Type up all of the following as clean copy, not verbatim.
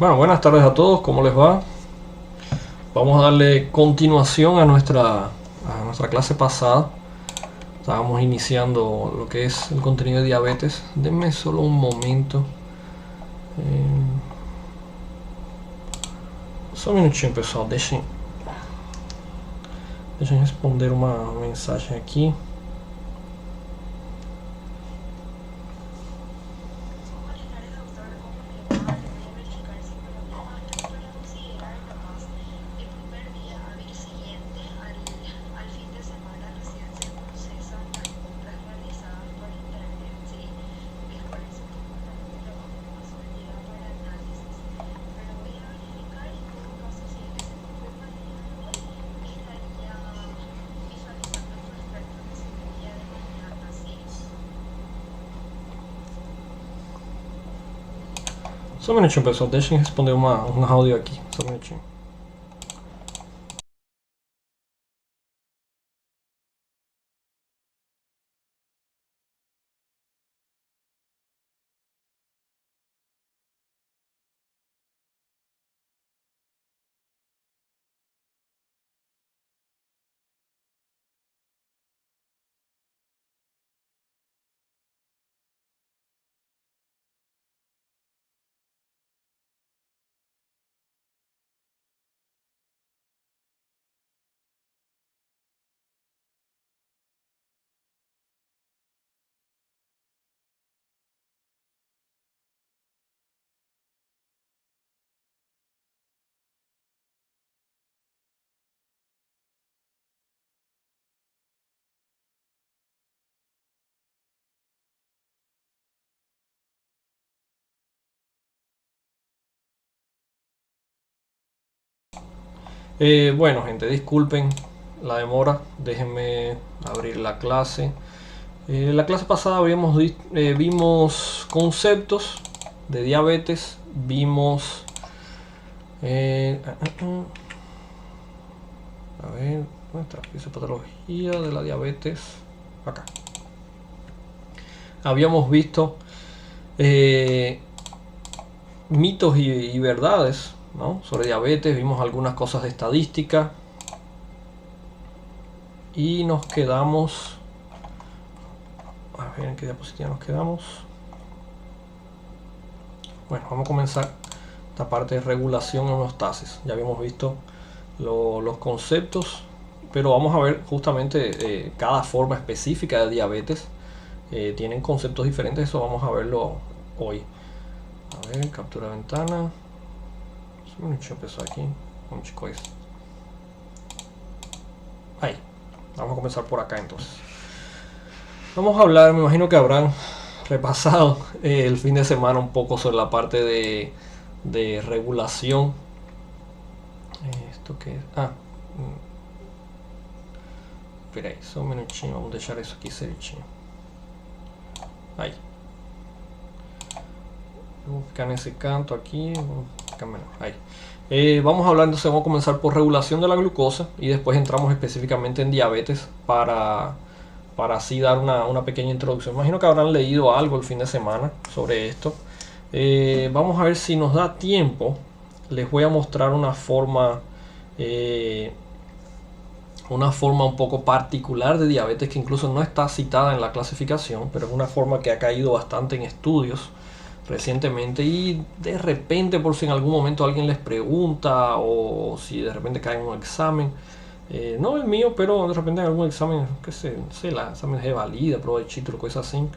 Bueno, buenas tardes a todos, ¿cómo les va? Vamos a darle continuación a nuestra clase pasada. Estábamos iniciando lo que es el contenido de diabetes. Denme solo un momento. Só um minutinho, pessoal. Deixem responder uma mensagem aqui. Só um minutinho, pessoal. Deixem responder um áudio aqui. Só um minutinho. Bueno, gente, disculpen la demora. Déjenme abrir la clase. La clase pasada vimos conceptos de diabetes. Vimos... a ver, nuestra fisiopatología de la diabetes. Acá. Habíamos visto mitos y verdades, ¿no?, sobre diabetes. Vimos algunas cosas de estadística y nos quedamos, a ver en qué diapositiva nos quedamos. Bueno, vamos a comenzar esta parte de regulación y homeostasis. Ya habíamos visto los conceptos, pero vamos a ver justamente cada forma específica de diabetes. Tienen conceptos diferentes, eso vamos a verlo hoy. A ver, captura de ventana. Deixa eu empezar aquí. Muchas cosas. Ahí. Vamos a comenzar por acá entonces. Vamos a hablar, me imagino que habrán repasado el fin de semana un poco sobre la parte de regulación. ¿Esto qué es? Espera aí, só um minutinho, vamos deixar isso aqui certinho. Aí. Vamos ficar nesse canto aquí. Ahí. Vamos a hablar, entonces vamos a comenzar por regulación de la glucosa y después entramos específicamente en diabetes para así dar una pequeña introducción. Imagino que habrán leído algo el fin de semana sobre esto. Vamos a ver si nos da tiempo. Les voy a mostrar una forma un poco particular de diabetes que incluso no está citada en la clasificación, pero es una forma que ha caído bastante en estudios recientemente, y de repente, por si en algún momento alguien les pregunta o si de repente cae en un examen, no el mío, pero de repente en algún examen, que sei lá, examen de revalida, prova de título, coisa assim,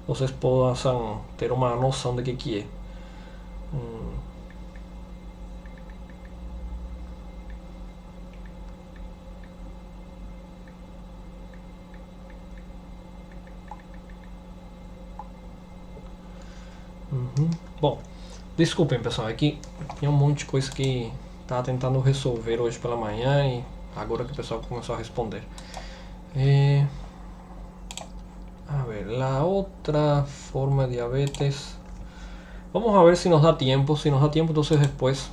vocês possam ter uma noção de que é. Bom, desculpem pessoal, aqui tinha um monte de coisa que estava tentando resolver hoje pela manhã e agora que o pessoal começou a responder. A ver, la otra forma de diabetes. Vamos a ver si nos da tiempo. Si nos da tiempo, entonces después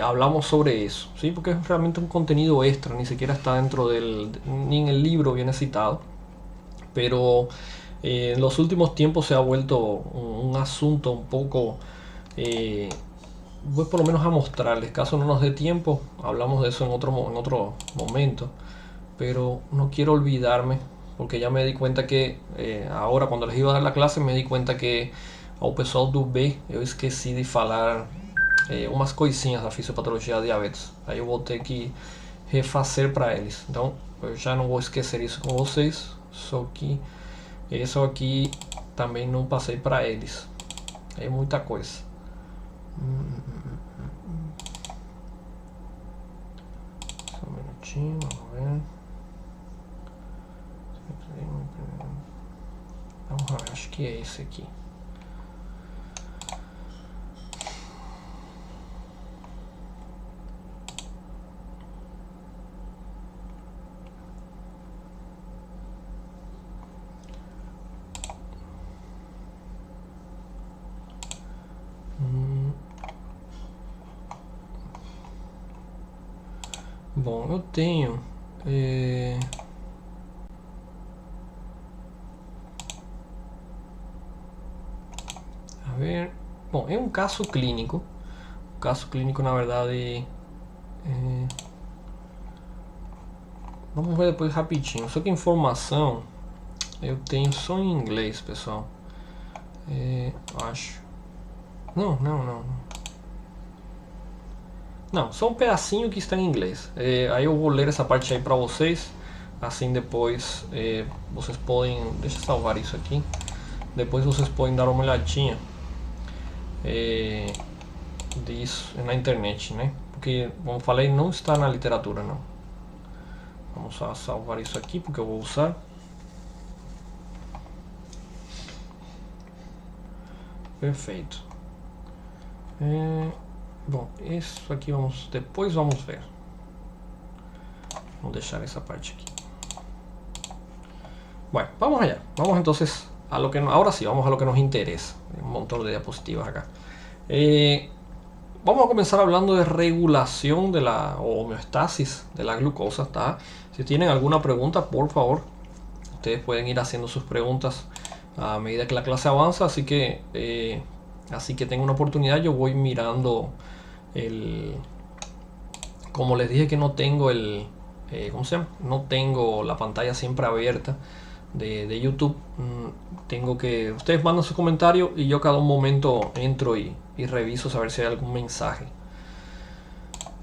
hablamos sobre eso, ¿sí? Porque es realmente un contenido extra, ni siquiera está dentro ni en el libro viene citado. Pero en los últimos tiempos se ha vuelto un asunto un poco voy por lo menos a mostrarles, caso no nos dé tiempo, hablamos de eso en otro momento, pero no quiero olvidarme, porque ya me di cuenta que ahora cuando les iba a dar la clase me di cuenta que ao pessoal do B eu esqueci de falar umas coisinhas da fisiopatologia da diabetes, aí eu vou ter que refazer para eles, então eu já não vou esquecer isso com vocês, só que isso aqui também não passei para eles, é muita coisa. Só um minutinho, vamos ver. Vamos ver, acho que é esse aqui. Bom, eu tenho a ver, bom, é um caso clínico. O caso clínico, na verdade, vamos ver depois rapidinho. Só que informação eu tenho só em inglês, pessoal. Acho. Não, só um pedacinho que está em inglês. Aí eu vou ler essa parte aí para vocês. Assim depois vocês podem. Deixa eu salvar isso aqui. Depois vocês podem dar uma olhadinha disso na internet, né? Porque, como falei, não está na literatura, não. Vamos só salvar isso aqui porque eu vou usar. Perfeito. Bom, isso aqui depois vamos ver. Vamos deixar essa parte aqui. Bueno, vamos allá. Vamos entonces a lo que ahora sí, vamos a lo que nos interesa. Hay un montón de diapositivas acá. Vamos a comenzar hablando de regulación de la homeostasis de la glucosa, ¿tá? Si tienen alguna pregunta, por favor, ustedes pueden ir haciendo sus preguntas a medida que la clase avanza, así que tengo una oportunidad, yo voy mirando como les dije que no tengo ¿cómo se llama? No tengo la pantalla siempre abierta de YouTube. Ustedes mandan sus comentarios y yo cada un momento entro y reviso saber si hay algún mensaje.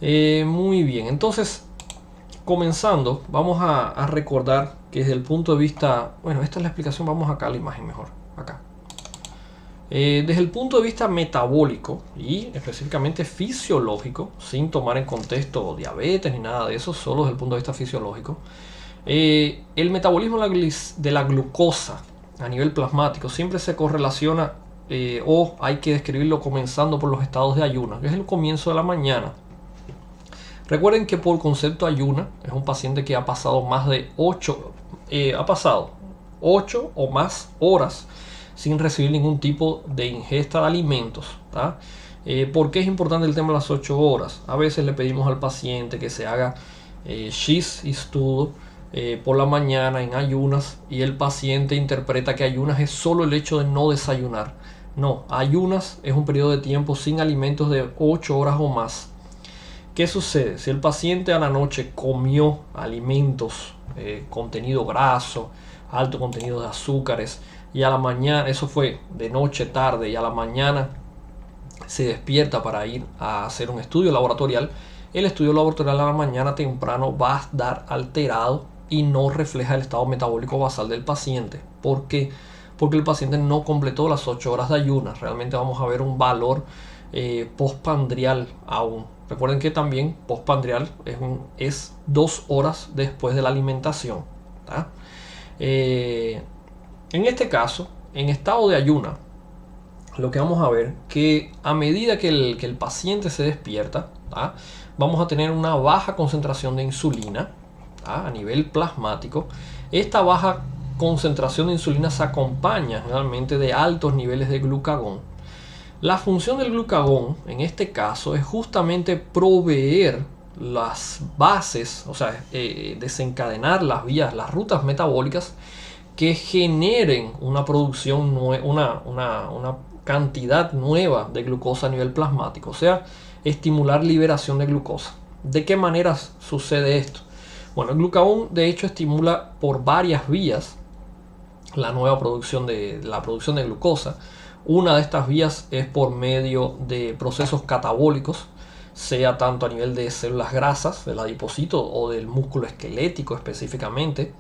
Muy bien, entonces comenzando, vamos a recordar que desde el punto de vista, bueno, esta es la explicación, vamos acá a la imagen mejor, acá. Desde el punto de vista metabólico y específicamente fisiológico, sin tomar en contexto diabetes ni nada de eso, solo desde el punto de vista fisiológico, el metabolismo de la glucosa a nivel plasmático siempre se correlaciona o hay que describirlo comenzando por los estados de ayuna, que es el comienzo de la mañana. Recuerden que por concepto ayuna es un paciente que ha pasado más de 8 o más horas sin recibir ningún tipo de ingesta de alimentos, ¿tá? ¿Por qué es importante el tema de las 8 horas? A veces le pedimos al paciente que se haga X estudio por la mañana en ayunas y el paciente interpreta que ayunas es solo el hecho de no desayunar. No, ayunas es un periodo de tiempo sin alimentos de 8 horas o más. ¿Qué sucede? Si el paciente a la noche comió alimentos, contenido graso, alto contenido de azúcares, y a la mañana, eso fue de noche, tarde, y a la mañana se despierta para ir a hacer un estudio laboratorial, el estudio laboratorial a la mañana temprano va a dar alterado y no refleja el estado metabólico basal del paciente. ¿Por qué? Porque el paciente no completó las 8 horas de ayunas. Realmente vamos a ver un valor postpandrial aún. Recuerden que también postpandrial es 2 horas después de la alimentación, ¿tá? En este caso, en estado de ayuna, lo que vamos a ver que a medida que el paciente se despierta, ¿tá? Vamos a tener una baja concentración de insulina, ¿tá? A nivel plasmático. Esta baja concentración de insulina se acompaña generalmente de altos niveles de glucagón. La función del glucagón en este caso es justamente proveer las bases, o sea, desencadenar las vías, las rutas metabólicas que generen una producción, una cantidad nueva de glucosa a nivel plasmático, o sea, estimular liberación de glucosa. ¿De qué maneras sucede esto? Bueno, el glucagón de hecho estimula por varias vías la producción de glucosa. Una de estas vías es por medio de procesos catabólicos, sea tanto a nivel de células grasas, del adipocito o del músculo esquelético específicamente.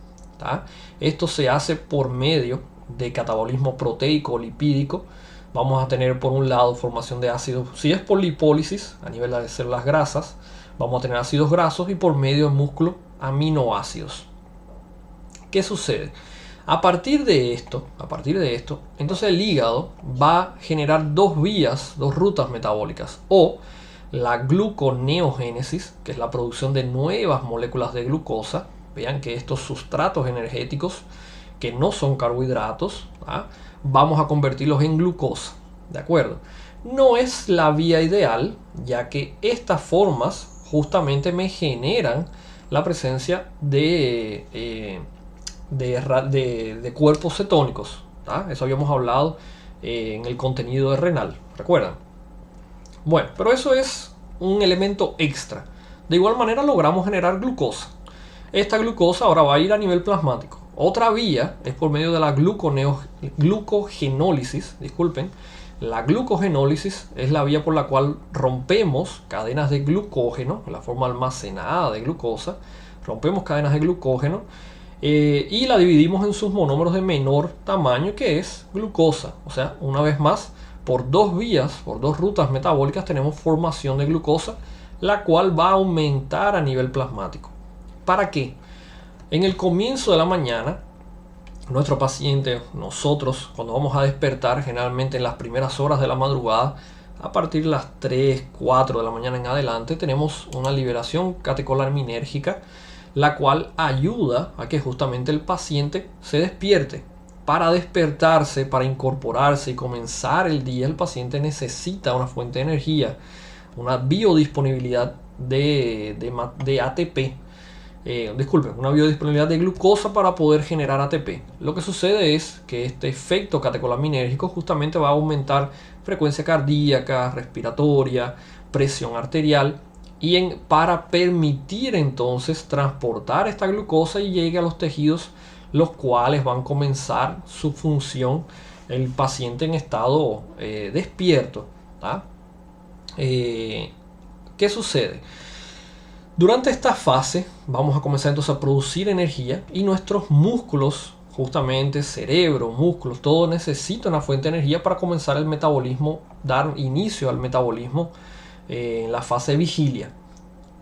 Esto se hace por medio de catabolismo proteico o lipídico. Vamos a tener por un lado formación de ácidos, si es por lipólisis a nivel de células grasas, vamos a tener ácidos grasos, y por medio del músculo aminoácidos. ¿Qué sucede? A partir de esto, entonces el hígado va a generar dos vías, dos rutas metabólicas, o la gluconeogénesis, que es la producción de nuevas moléculas de glucosa. Vean que estos sustratos energéticos, que no son carbohidratos, vamos a convertirlos en glucosa, ¿de acuerdo? No es la vía ideal, ya que estas formas justamente me generan la presencia de cuerpos cetónicos. Eso habíamos hablado en el contenido de renal, ¿recuerdan? Bueno, pero eso es un elemento extra. De igual manera logramos generar glucosa. Esta glucosa ahora va a ir a nivel plasmático. Otra vía es por medio de la glucogenólisis. Disculpen. La glucogenólisis es la vía por la cual rompemos cadenas de glucógeno, la forma almacenada de glucosa. Rompemos cadenas de glucógeno y la dividimos en sus monómeros de menor tamaño, que es glucosa. O sea, una vez más, por dos vías, por dos rutas metabólicas tenemos formación de glucosa, la cual va a aumentar a nivel plasmático. ¿Para qué? En el comienzo de la mañana, nuestro paciente, nosotros, cuando vamos a despertar, generalmente en las primeras horas de la madrugada, a partir de las 3, 4 de la mañana en adelante, tenemos una liberación catecolaminérgica, la cual ayuda a que justamente el paciente se despierte. Para despertarse, para incorporarse y comenzar el día, el paciente necesita una fuente de energía, una biodisponibilidad de ATP. Una biodisponibilidad de glucosa para poder generar ATP. Lo que sucede es que este efecto catecolaminérgico justamente va a aumentar frecuencia cardíaca, respiratoria, presión arterial, para permitir entonces transportar esta glucosa y llegue a los tejidos, los cuales van a comenzar su función, el paciente en estado despierto. ¿Qué sucede? Durante esta fase vamos a comenzar entonces a producir energía, y nuestros músculos, justamente cerebro, músculos, todo necesita una fuente de energía para comenzar el metabolismo, dar inicio al metabolismo en la fase de vigilia.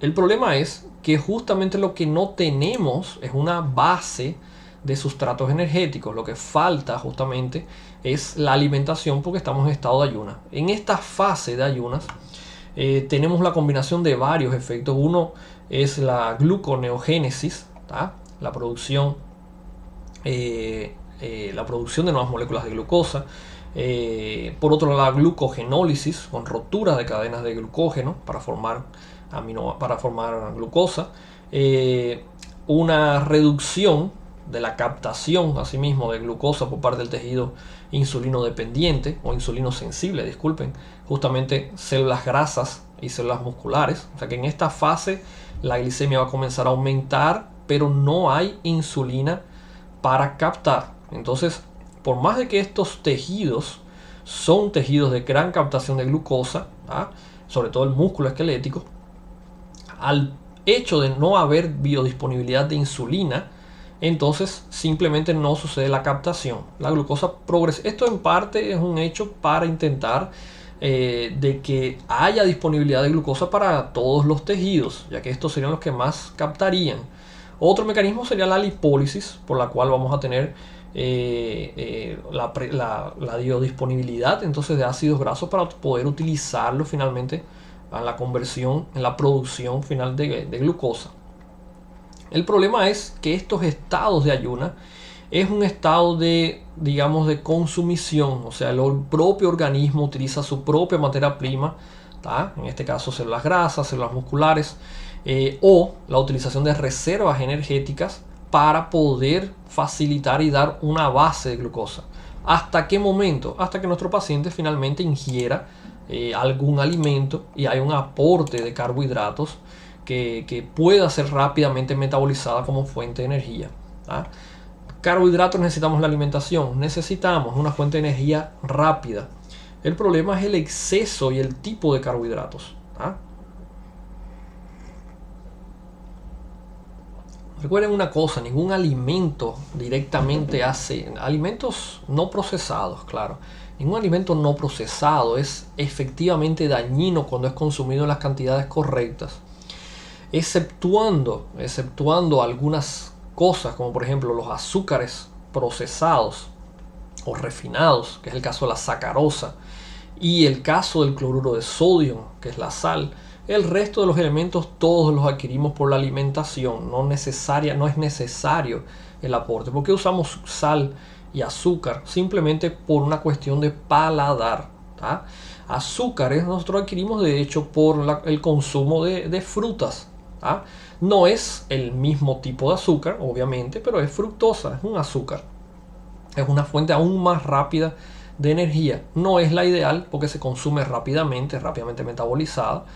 El problema es que justamente lo que no tenemos es una base de sustratos energéticos. Lo que falta justamente es la alimentación, porque estamos en estado de ayunas. En esta fase de ayunas tenemos la combinación de varios efectos. Uno es la gluconeogénesis, la producción de nuevas moléculas de glucosa. Por otro lado, la glucogenólisis, con rotura de cadenas de glucógeno para formar glucosa. Una reducción de la captación asimismo de glucosa por parte del tejido insulino dependiente o insulino sensible, disculpen, justamente células grasas y células musculares. O sea que en esta fase la glicemia va a comenzar a aumentar, pero no hay insulina para captar. Entonces, por más de que estos tejidos son tejidos de gran captación de glucosa, sobre todo el músculo esquelético, al hecho de no haber biodisponibilidad de insulina, entonces simplemente no sucede la captación. La glucosa progresa. Esto en parte es un hecho para intentar de que haya disponibilidad de glucosa para todos los tejidos, ya que estos serían los que más captarían. Otro mecanismo sería la lipólisis, por la cual vamos a tener la biodisponibilidad entonces de ácidos grasos para poder utilizarlo finalmente en la conversión, en la producción final de glucosa. El problema es que estos estados de ayuna es un estado de, digamos, de consumición. O sea, el propio organismo utiliza su propia materia prima, en este caso células grasas, células musculares, o la utilización de reservas energéticas para poder facilitar y dar una base de glucosa. ¿Hasta qué momento? Hasta que nuestro paciente finalmente ingiera algún alimento y hay un aporte de carbohidratos que pueda ser rápidamente metabolizada como fuente de energía. Carbohidratos necesitamos la alimentación, necesitamos una fuente de energía rápida. El problema es el exceso y el tipo de carbohidratos. Recuerden una cosa, ningún alimento directamente hace, alimentos no procesados, claro, ningún alimento no procesado es efectivamente dañino cuando es consumido en las cantidades correctas, exceptuando algunas cosas como por ejemplo los azúcares procesados o refinados, que es el caso de la sacarosa, y el caso del cloruro de sodio, que es la sal. El resto de los elementos todos los adquirimos por la alimentación, no es necesario el aporte. ¿Por qué usamos sal y azúcar? Simplemente por una cuestión de paladar. Azúcares nosotros adquirimos de hecho por el consumo de frutas. No es el mismo tipo de azúcar, obviamente, pero es fructosa, es un azúcar. Es una fuente aún más rápida de energía. No es la ideal porque se consume rápidamente metabolizada.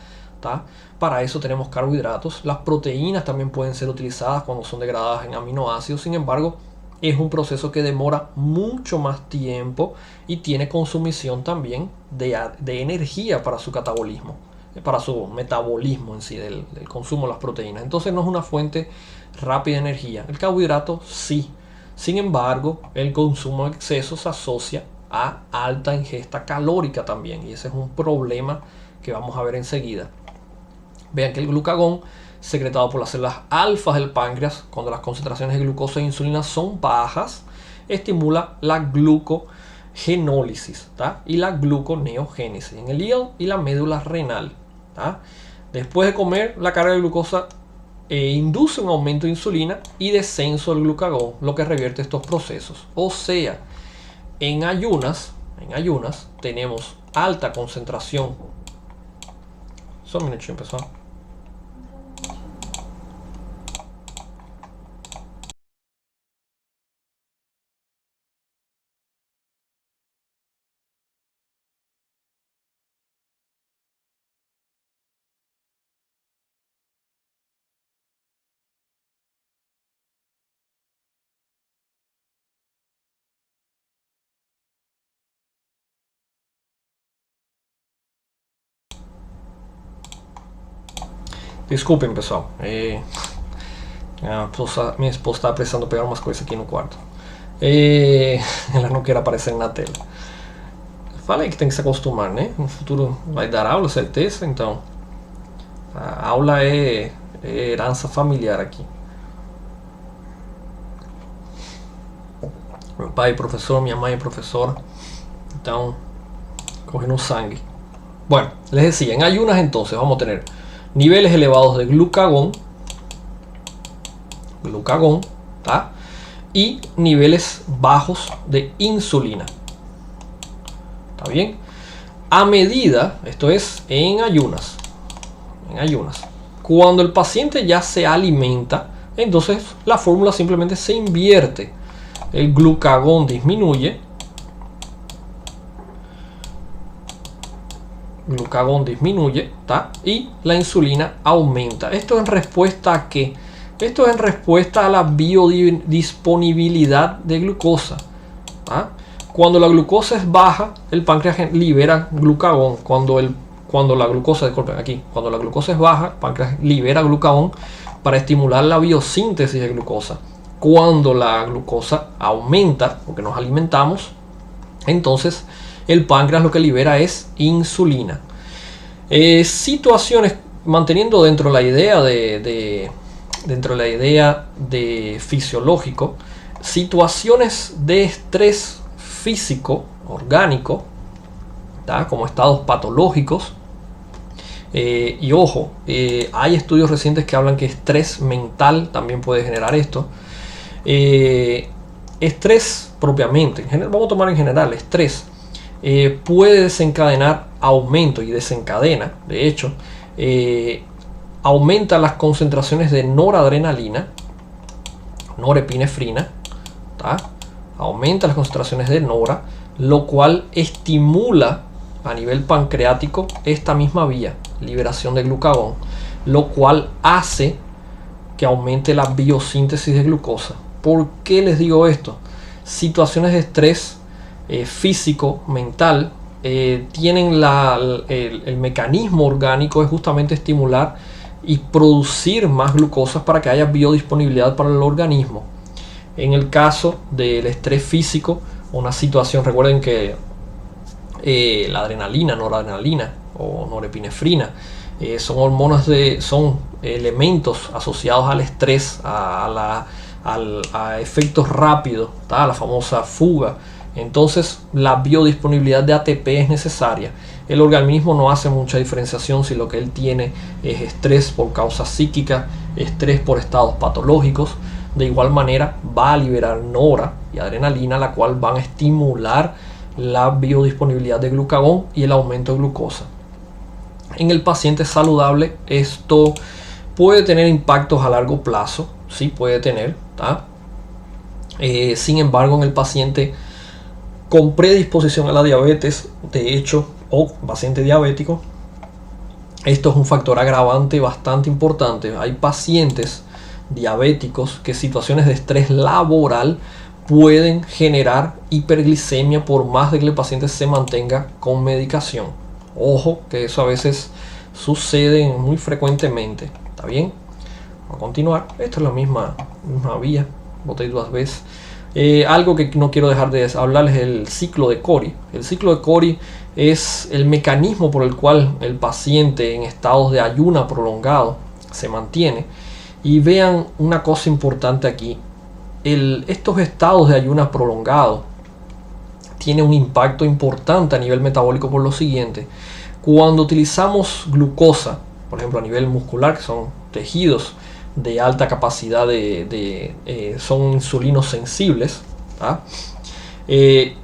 Para eso tenemos carbohidratos. Las proteínas también pueden ser utilizadas cuando son degradadas en aminoácidos. Sin embargo, es un proceso que demora mucho más tiempo y tiene consumición también de energía para su catabolismo, para su metabolismo en sí, del consumo de las proteínas. Entonces no es una fuente rápida de energía. El carbohidrato sí. Sin embargo, el consumo en exceso se asocia a alta ingesta calórica también. Y ese es un problema que vamos a ver enseguida. Vean que el glucagón, secretado por las células alfas del páncreas, cuando las concentraciones de glucosa e insulina son bajas, estimula la glucogenólisis y la gluconeogénesis en el hígado y la médula renal. Después de comer, la carga de glucosa induce un aumento de insulina y descenso del glucagón, lo que revierte estos procesos. O sea, en ayunas tenemos alta concentración. Só um minutinho, pessoal. Desculpem, pessoal. Minha esposa está precisando pegar umas coisas aqui no quarto. Ela não quer aparecer na tela. Falei que tem que se acostumar, né? No futuro vai dar aula, certeza. Então, a aula é herança familiar aqui. Meu pai é professor, minha mãe é professora. Então, corre no sangue. Bueno, les decía, en ayunas entonces vamos a tener niveles elevados de glucagón, y niveles bajos de insulina. ¿Está bien? A medida, esto es en ayunas, cuando el paciente ya se alimenta, entonces la fórmula simplemente se invierte. El glucagón disminuye, y la insulina aumenta. ¿Esto en respuesta a qué? Esto es en respuesta a la biodisponibilidad de glucosa. Cuando la glucosa es baja, el páncreas libera glucagón. Cuando la glucosa es baja, el páncreas libera glucagón para estimular la biosíntesis de glucosa. Cuando la glucosa aumenta, porque nos alimentamos, entonces el páncreas lo que libera es insulina. Situaciones, manteniendo dentro de la idea de fisiológico, situaciones de estrés físico, orgánico, como estados patológicos. Y ojo, hay estudios recientes que hablan que estrés mental también puede generar esto. Estrés propiamente, vamos a tomar en general, estrés puede desencadenar aumento y desencadena, de hecho, aumenta las concentraciones de noradrenalina, norepinefrina, aumenta las concentraciones de nora, lo cual estimula a nivel pancreático esta misma vía, liberación de glucagón, lo cual hace que aumente la biosíntesis de glucosa. ¿Por qué les digo esto? Situaciones de estrés físico, mental, tienen el mecanismo orgánico es justamente estimular y producir más glucosas para que haya biodisponibilidad para el organismo. En el caso del estrés físico, una situación, recuerden que la adrenalina, noradrenalina o norepinefrina son hormonas son elementos asociados al estrés, a efectos rápidos, a la famosa fuga. Entonces la biodisponibilidad de ATP es necesaria. El organismo no hace mucha diferenciación si lo que él tiene es estrés por causa psíquica, estrés por estados patológicos. De igual manera va a liberar nora y adrenalina, la cual van a estimular la biodisponibilidad de glucagón y el aumento de glucosa. En el paciente saludable esto puede tener impactos a largo plazo, sí puede tener, sin embargo en el paciente con predisposición a la diabetes, de hecho, o paciente diabético, esto es un factor agravante bastante importante. Hay pacientes diabéticos que situaciones de estrés laboral pueden generar hiperglicemia por más de que el paciente se mantenga con medicación. Ojo, que eso a veces sucede muy frecuentemente. ¿Está bien? Vamos a continuar. Esta es la misma vía. Boté dos veces. Algo que no quiero dejar de hablarles es el ciclo de Cori. El ciclo de Cori es el mecanismo por el cual el paciente en estados de ayuno prolongado se mantiene. Y vean una cosa importante aquí. Estos estados de ayuno prolongado tienen un impacto importante a nivel metabólico por lo siguiente. Cuando utilizamos glucosa, por ejemplo a nivel muscular, que son tejidos de alta capacidad son insulinos sensibles,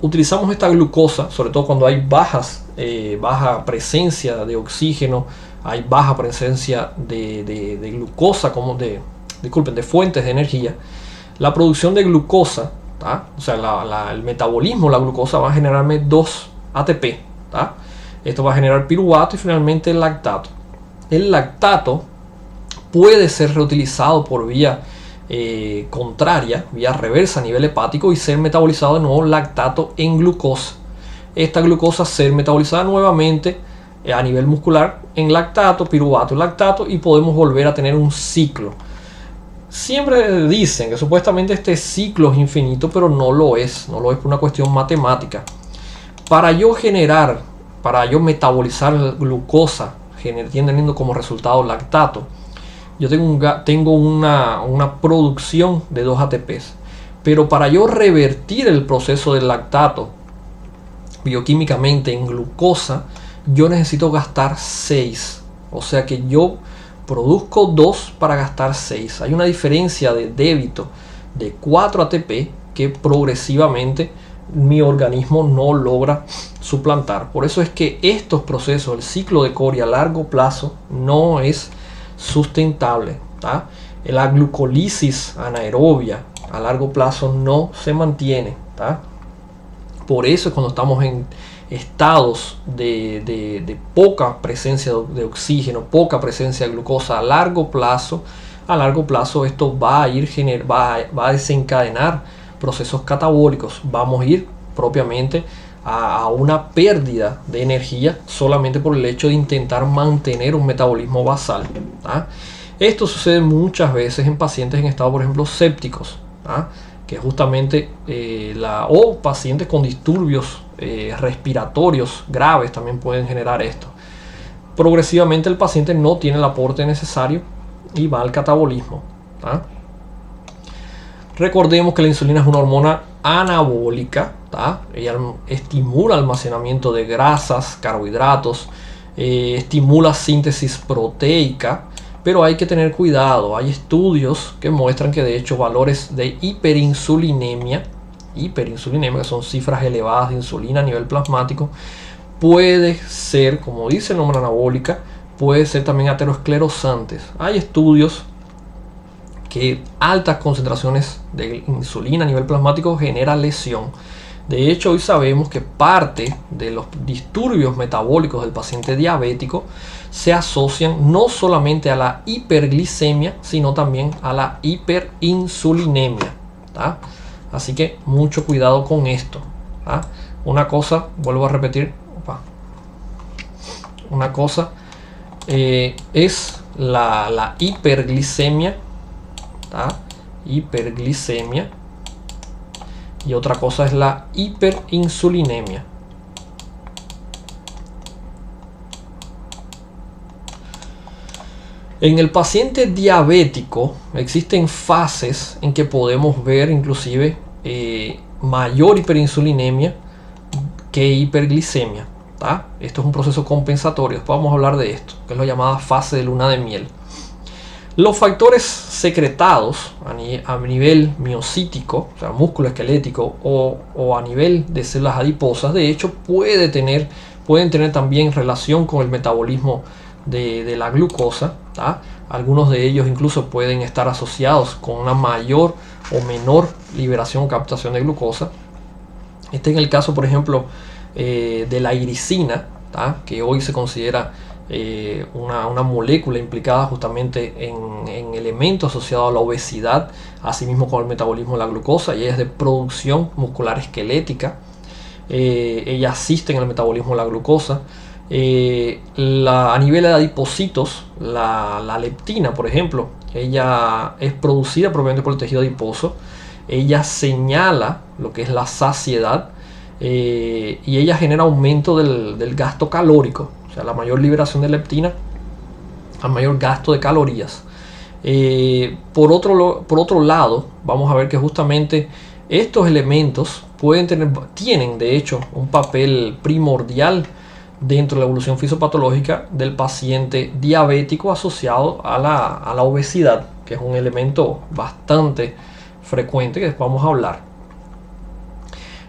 utilizamos esta glucosa, sobre todo cuando hay baja presencia de oxígeno, hay baja presencia de glucosa, de fuentes de energía. La producción de glucosa, o sea, el metabolismo de la glucosa va a generarme 2 ATP. Esto va a generar piruvato y finalmente el lactato. El lactato puede ser reutilizado por vía contraria, vía reversa a nivel hepático y ser metabolizado de nuevo lactato en glucosa. Esta glucosa ser metabolizada nuevamente a nivel muscular en lactato, piruvato, lactato y podemos volver a tener un ciclo. Siempre dicen que supuestamente este ciclo es infinito, pero no lo es por una cuestión matemática. Para yo metabolizar glucosa, teniendo como resultado lactato, yo tengo una producción de 2 ATPs. Pero para yo revertir el proceso del lactato bioquímicamente en glucosa, yo necesito gastar 6. O sea que yo produzco 2 para gastar 6. Hay una diferencia de débito de 4 ATP que progresivamente mi organismo no logra suplantar. Por eso es que estos procesos, el ciclo de Cori a largo plazo, no es sustentable. La glucólisis anaerobia a largo plazo no se mantiene. Por eso es cuando estamos en estados de poca presencia de oxígeno, poca presencia de glucosa a largo plazo esto va a desencadenar procesos catabólicos. Vamos a ir propiamente a una pérdida de energía solamente por el hecho de intentar mantener un metabolismo basal. Esto sucede muchas veces en pacientes en estado, por ejemplo, sépticos, que justamente o pacientes con disturbios respiratorios graves también pueden generar esto. Progresivamente el paciente no tiene el aporte necesario y va al catabolismo. Recordemos que la insulina es una hormona anabólica. Ella estimula el almacenamiento de grasas, carbohidratos, estimula síntesis proteica, pero hay que tener cuidado. Hay estudios que muestran que de hecho valores de hiperinsulinemia, que son cifras elevadas de insulina a nivel plasmático, puede ser, como dice el nombre anabólica, puede ser también aterosclerosantes. Hay estudios que altas concentraciones de insulina a nivel plasmático genera lesión. De hecho, hoy sabemos que parte de los disturbios metabólicos del paciente diabético se asocian no solamente a la hiperglicemia, sino también a la hiperinsulinemia, ¿tá? Así que mucho cuidado con esto, ¿tá? Una cosa, vuelvo a repetir, una cosa es la hiperglicemia, ¿tá? Hiperglicemia, y otra cosa es la hiperinsulinemia. En el paciente diabético existen fases en que podemos ver inclusive mayor hiperinsulinemia que hiperglicemia, ¿tá? Esto es un proceso compensatorio. Después vamos a hablar de esto, que es la llamada fase de luna de miel. Los factores secretados a nivel miocítico, o sea, músculo esquelético, o a nivel de células adiposas, de hecho pueden tener también relación con el metabolismo de la glucosa, ¿tá? Algunos de ellos incluso pueden estar asociados con una mayor o menor liberación o captación de glucosa. Este es el caso, por ejemplo, de la iricina, ¿tá? Que hoy se considera una molécula implicada justamente en elementos asociados a la obesidad, asimismo con el metabolismo de la glucosa, y ella es de producción muscular esquelética. Ella asiste en el metabolismo de la glucosa. A nivel de adipocitos, la leptina, por ejemplo, ella es producida propiamente por el tejido adiposo. Ella señala lo que es la saciedad, y ella genera aumento del gasto calórico. O sea, la mayor liberación de leptina, al mayor gasto de calorías. Por otro lado, vamos a ver que justamente estos elementos tienen de hecho un papel primordial dentro de la evolución fisiopatológica del paciente diabético asociado a la obesidad, que es un elemento bastante frecuente que después vamos a hablar.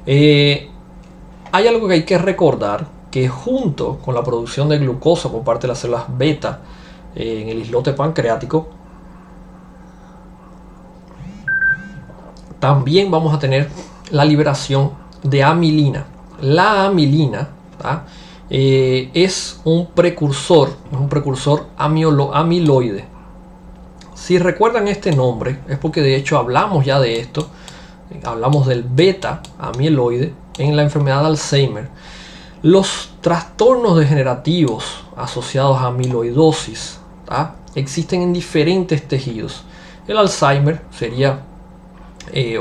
Hay algo que hay que recordar, que junto con la producción de glucosa por parte de las células beta en el islote pancreático, también vamos a tener la liberación de amilina. La amilina, ¿tá? Es un precursor amiloide. Si recuerdan este nombre, es porque de hecho hablamos ya de esto. Hablamos del beta amiloide en la enfermedad de Alzheimer. Los trastornos degenerativos asociados a amiloidosis, ¿tá? Existen en diferentes tejidos. El Alzheimer sería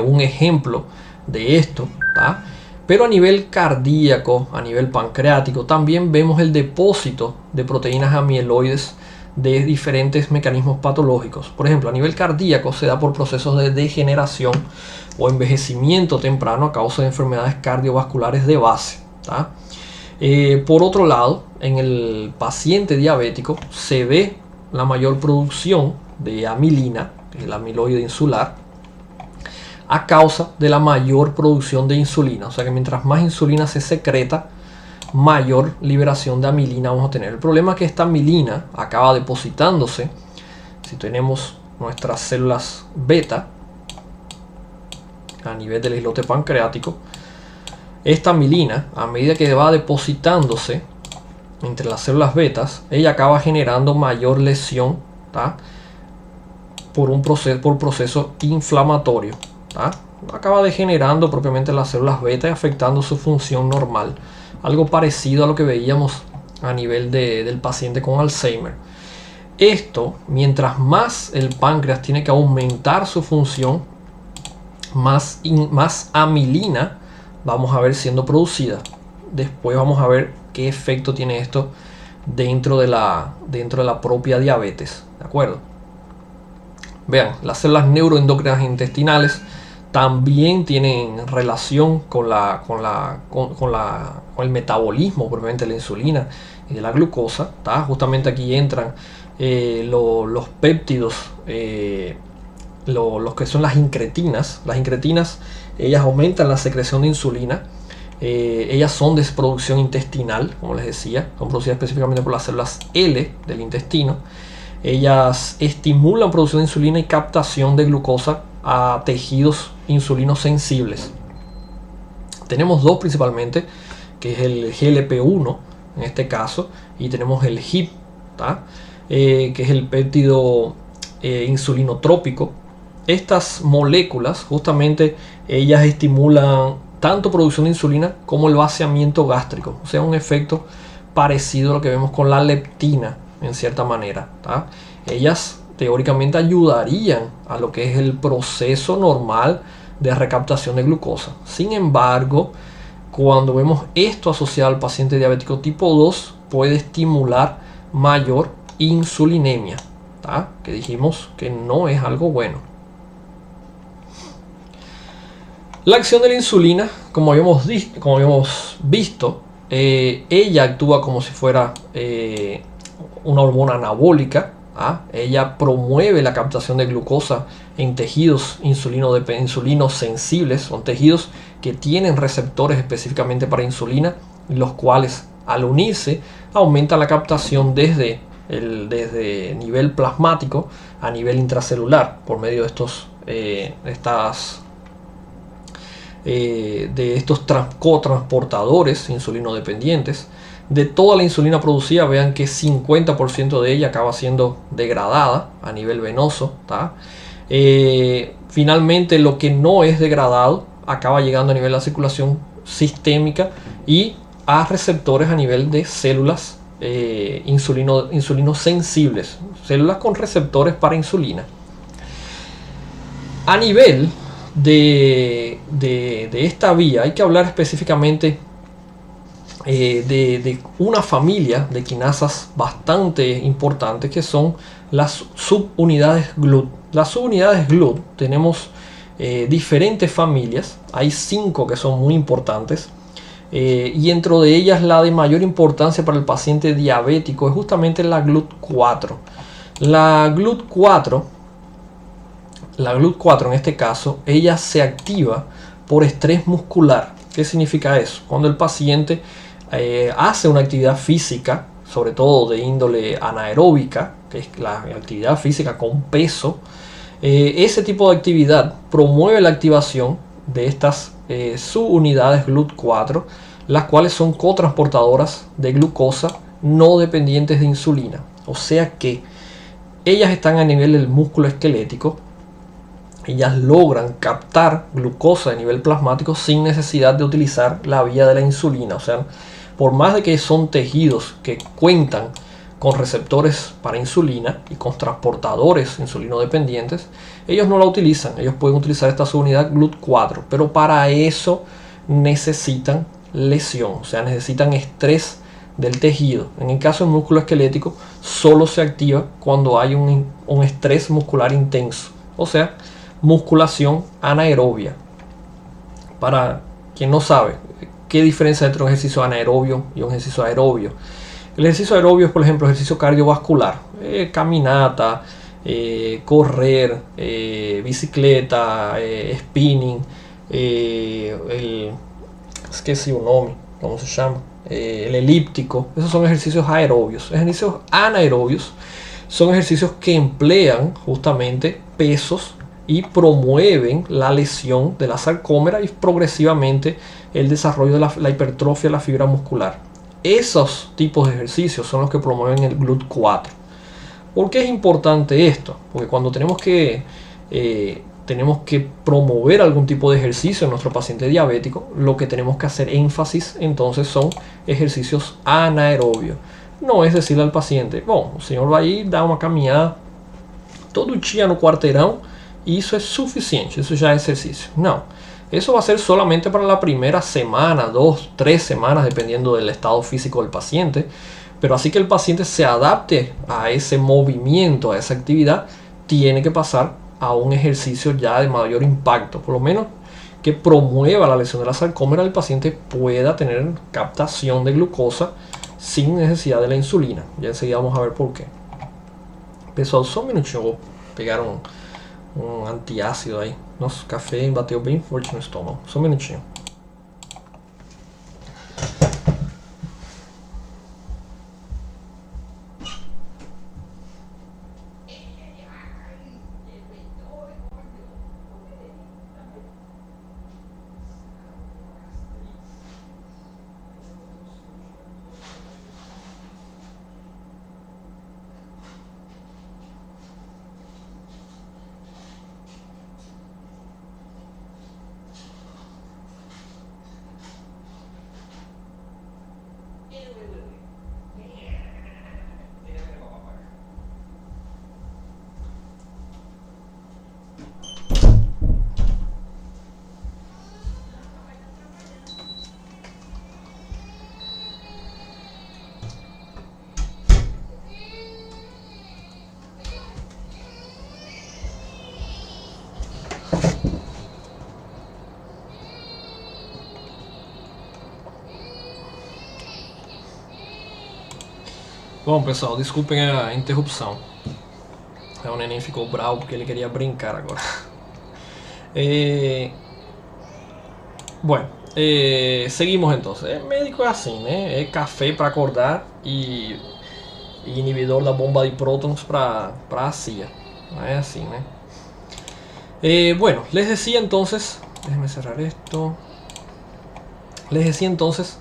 un ejemplo de esto, ¿tá? Pero a nivel cardíaco, a nivel pancreático, también vemos el depósito de proteínas amiloides de diferentes mecanismos patológicos. Por ejemplo, a nivel cardíaco se da por procesos de degeneración o envejecimiento temprano a causa de enfermedades cardiovasculares de base, ¿tá? Por otro lado, en el paciente diabético se ve la mayor producción de amilina, que es el amiloide insular, a causa de la mayor producción de insulina. O sea que mientras más insulina se secreta, mayor liberación de amilina vamos a tener. El problema es que esta amilina acaba depositándose, si tenemos nuestras células beta a nivel del islote pancreático, esta amilina, a medida que va depositándose entre las células betas, ella acaba generando mayor lesión, ¿tá? por proceso inflamatorio, ¿tá? Acaba degenerando propiamente las células beta y afectando su función normal. Algo parecido a lo que veíamos a nivel del paciente con Alzheimer. Esto, mientras más el páncreas tiene que aumentar su función, más amilina vamos a ver siendo producida. Después vamos a ver qué efecto tiene esto dentro de la propia diabetes, ¿de acuerdo? Vean, las células neuroendocrinas intestinales también tienen relación con el metabolismo propiamente de la insulina y de la glucosa, ¿tá? Justamente aquí entran los péptidos, los que son las incretinas. Las incretinas, ellas aumentan la secreción de insulina. Ellas son de producción intestinal, como les decía, son producidas específicamente por las células L del intestino. Ellas estimulan producción de insulina y captación de glucosa a tejidos insulinos sensibles. Tenemos dos principalmente, que es el GLP-1 en este caso, y tenemos el HIP, que es el péptido insulinotrópico. Estas moléculas justamente ellas estimulan tanto producción de insulina como el vaciamiento gástrico, o sea, un efecto parecido a lo que vemos con la leptina en cierta manera. Ellas teóricamente ayudarían a lo que es el proceso normal de recaptación de glucosa. Sin embargo, cuando vemos esto asociado al paciente diabético tipo 2, puede estimular mayor insulinemia, que dijimos que no es algo bueno. La acción de la insulina, como habíamos visto, ella actúa como si fuera una hormona anabólica. Ella promueve la captación de glucosa en tejidos insulinos sensibles. Son tejidos que tienen receptores específicamente para insulina, los cuales al unirse aumentan la captación desde nivel plasmático a nivel intracelular por medio de estos cotransportadores insulinodependientes. De toda la insulina producida, vean que 50% de ella acaba siendo degradada a nivel venoso. Finalmente, lo que no es degradado acaba llegando a nivel de la circulación sistémica y a receptores a nivel de células insulino sensibles, células con receptores para insulina. A nivel de esta vía hay que hablar específicamente de una familia de quinasas bastante importantes, que son las subunidades GLUT. Las subunidades GLUT tenemos diferentes familias, hay 5 que son muy importantes, y dentro de ellas la de mayor importancia para el paciente diabético es justamente la GLUT4. La GLUT4 en este caso, ella se activa por estrés muscular. ¿Qué significa eso? Cuando el paciente hace una actividad física, sobre todo de índole anaeróbica, que es la actividad física con peso, ese tipo de actividad promueve la activación de estas subunidades GLUT4, las cuales son cotransportadoras de glucosa no dependientes de insulina. O sea que ellas están a nivel del músculo esquelético. Ellas logran captar glucosa a nivel plasmático sin necesidad de utilizar la vía de la insulina. O sea, por más de que son tejidos que cuentan con receptores para insulina y con transportadores insulinodependientes, ellos no la utilizan. Ellos pueden utilizar esta subunidad GLUT4, pero para eso necesitan lesión, o sea, necesitan estrés del tejido. En el caso del músculo esquelético, solo se activa cuando hay un estrés muscular intenso, o sea, musculación anaerobia. Para quien no sabe, ¿qué diferencia entre un ejercicio anaerobio y un ejercicio aerobio? El ejercicio aerobio es, por ejemplo, ejercicio cardiovascular, caminata, correr, bicicleta, spinning, ¿cómo se llama? El elíptico. Esos son ejercicios aerobios. Ejercicios anaerobios son ejercicios que emplean justamente pesos y promueven la lesión de la sarcómera y progresivamente el desarrollo de la hipertrofia de la fibra muscular. Esos tipos de ejercicios son los que promueven el GLUT4. ¿Por qué es importante esto? Porque cuando tenemos que promover algún tipo de ejercicio en nuestro paciente diabético, lo que tenemos que hacer énfasis entonces son ejercicios anaerobios. No es decirle al paciente, bueno, o senhor vai ir dar uma caminhada todo dia no quarteirão y eso es suficiente, eso ya es ejercicio. No, eso va a ser solamente para la primera semana, 2, 3 semanas, dependiendo del estado físico del paciente. Pero así que el paciente se adapte a ese movimiento, a esa actividad, tiene que pasar a un ejercicio ya de mayor impacto, por lo menos que promueva la lesión de la sarcómera, el paciente pueda tener captación de glucosa sin necesidad de la insulina. Ya enseguida vamos a ver por qué. Pessoal, só um minutinho, eu vou pegar um antiácido aí. Nossa, o café bateu bem forte no estômago. Só um minutinho. Bom, pessoal, desculpem a interrupção. O neném ficou bravo porque ele queria brincar agora. Bueno, seguimos entonces. El médico es así, ¿no? Es café para acordar y inhibidor da bomba de prótons para a CIA. No es así, ¿no? Bueno, les decía entonces, déjenme cerrar esto. Les decía entonces,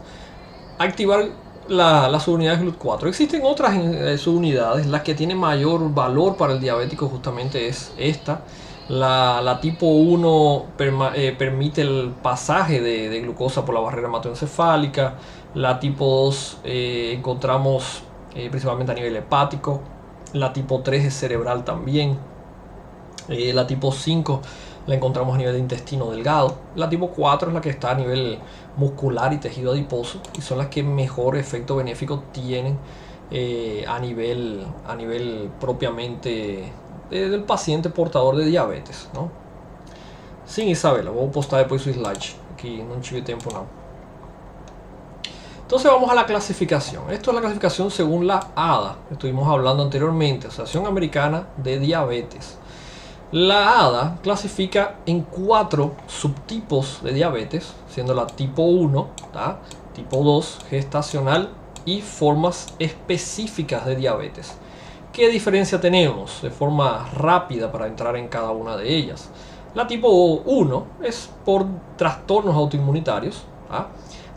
activar las subunidades GLUT4. Existen otras subunidades, las que tienen mayor valor para el diabético justamente es esta. La tipo 1 permite el pasaje de glucosa por la barrera hematoencefálica. La tipo 2 encontramos principalmente a nivel hepático. La tipo 3 es cerebral también. La tipo 5 la encontramos a nivel de intestino delgado. La tipo 4 es la que está a nivel muscular y tejido adiposo, y son las que mejor efecto benéfico tienen a nivel propiamente del paciente portador de diabetes, ¿no? Sim, Isabela, vou postar depois o slide, que não tive tempo não. Entonces vamos a la clasificación. Esto es la clasificación según la ADA. Estuvimos hablando anteriormente, Asociación Americana de Diabetes. La ADA clasifica en 4 subtipos de diabetes, siendo la tipo 1, ¿tá? Tipo 2, gestacional, y formas específicas de diabetes. ¿Qué diferencia tenemos? De forma rápida para entrar en cada una de ellas. La tipo 1 es por trastornos autoinmunitarios, ¿tá?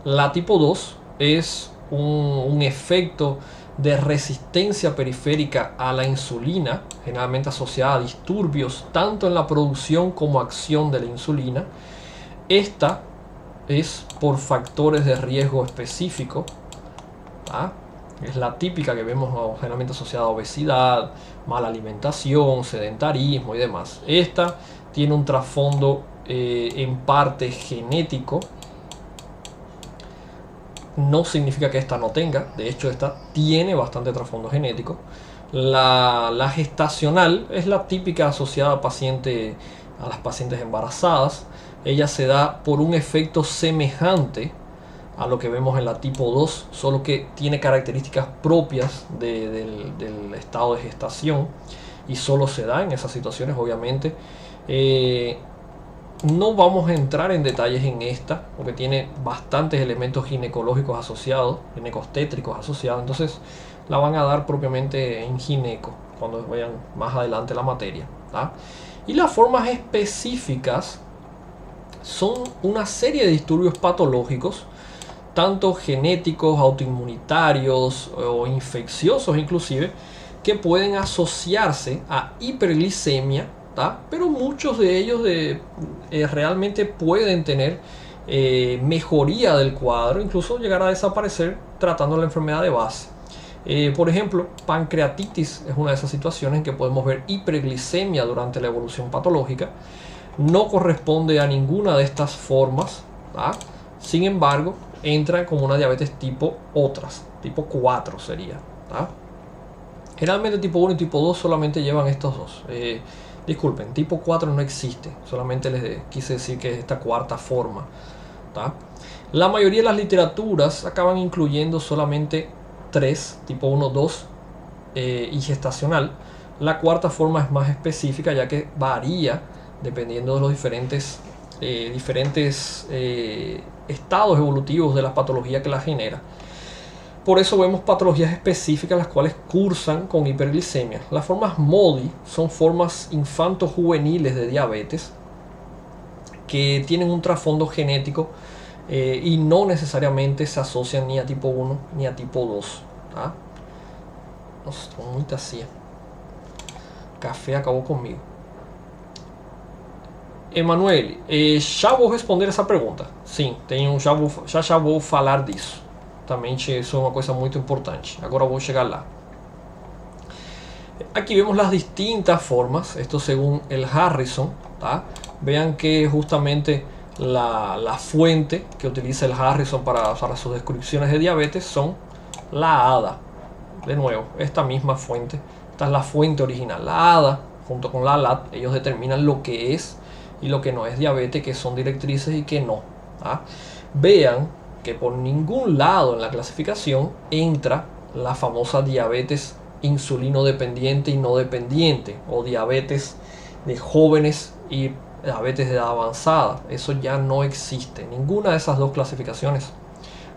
La tipo 2 es un efecto de resistencia periférica a la insulina, generalmente asociada a disturbios tanto en la producción como acción de la insulina. Esta es por factores de riesgo específico, ¿tá? Es la típica que vemos generalmente asociada a obesidad, mala alimentación, sedentarismo y demás. Esta tiene un trasfondo en parte genético. No significa que esta no tenga, de hecho esta tiene bastante trasfondo genético. La gestacional es la típica asociada a las pacientes embarazadas. Ella se da por un efecto semejante a lo que vemos en la tipo 2, solo que tiene características propias del estado de gestación y solo se da en esas situaciones, obviamente. No vamos a entrar en detalles en esta, porque tiene bastantes elementos ginecológicos asociados, ginecostétricos asociados, entonces la van a dar propiamente en gineco, cuando vean más adelante la materia, ¿tá? Y las formas específicas son una serie de disturbios patológicos, tanto genéticos, autoinmunitarios o infecciosos inclusive, que pueden asociarse a hiperglicemia, ¿tá? Pero muchos de ellos realmente pueden tener mejoría del cuadro, incluso llegar a desaparecer tratando la enfermedad de base. Por ejemplo, pancreatitis es una de esas situaciones en que podemos ver hiperglicemia durante la evolución patológica. No corresponde a ninguna de estas formas, ¿tá? Sin embargo, entra como una diabetes tipo otras, tipo 4 sería, ¿tá? Generalmente tipo 1 y tipo 2 solamente llevan estos dos. Disculpen, tipo 4 no existe, solamente les quise decir que es esta cuarta forma, ¿tá? La mayoría de las literaturas acaban incluyendo solamente 3, tipo 1, 2 y gestacional. La cuarta forma es más específica, ya que varía dependiendo de los diferentes estados evolutivos de la patología que la genera. Por eso vemos patologías específicas las cuales cursan con hiperglicemia. Las formas MODY son formas infanto-juveniles de diabetes que tienen un trasfondo genético y no necesariamente se asocian ni a tipo 1 ni a tipo 2. ¿Tá? Nossa, estou muito assim. Café acabou comigo. Emanuele, já vou responder essa pergunta. Sim, já vou falar disso. Justamente eso es una cosa muy importante. Ahora voy a llegar lá. Aquí vemos las distintas formas, esto según el Harrison, ¿tá? Vean que justamente la fuente que utiliza el Harrison para sus descripciones de diabetes son la ADA. De nuevo, esta misma fuente, esta es la fuente original. La ADA junto con la LAT, ellos determinan lo que es y lo que no es diabetes, que son directrices y que no, ¿tá? Vean que por ningún lado en la clasificación entra la famosa diabetes insulino dependiente y no dependiente, o diabetes de jóvenes y diabetes de edad avanzada. Eso ya no existe. Ninguna de esas dos clasificaciones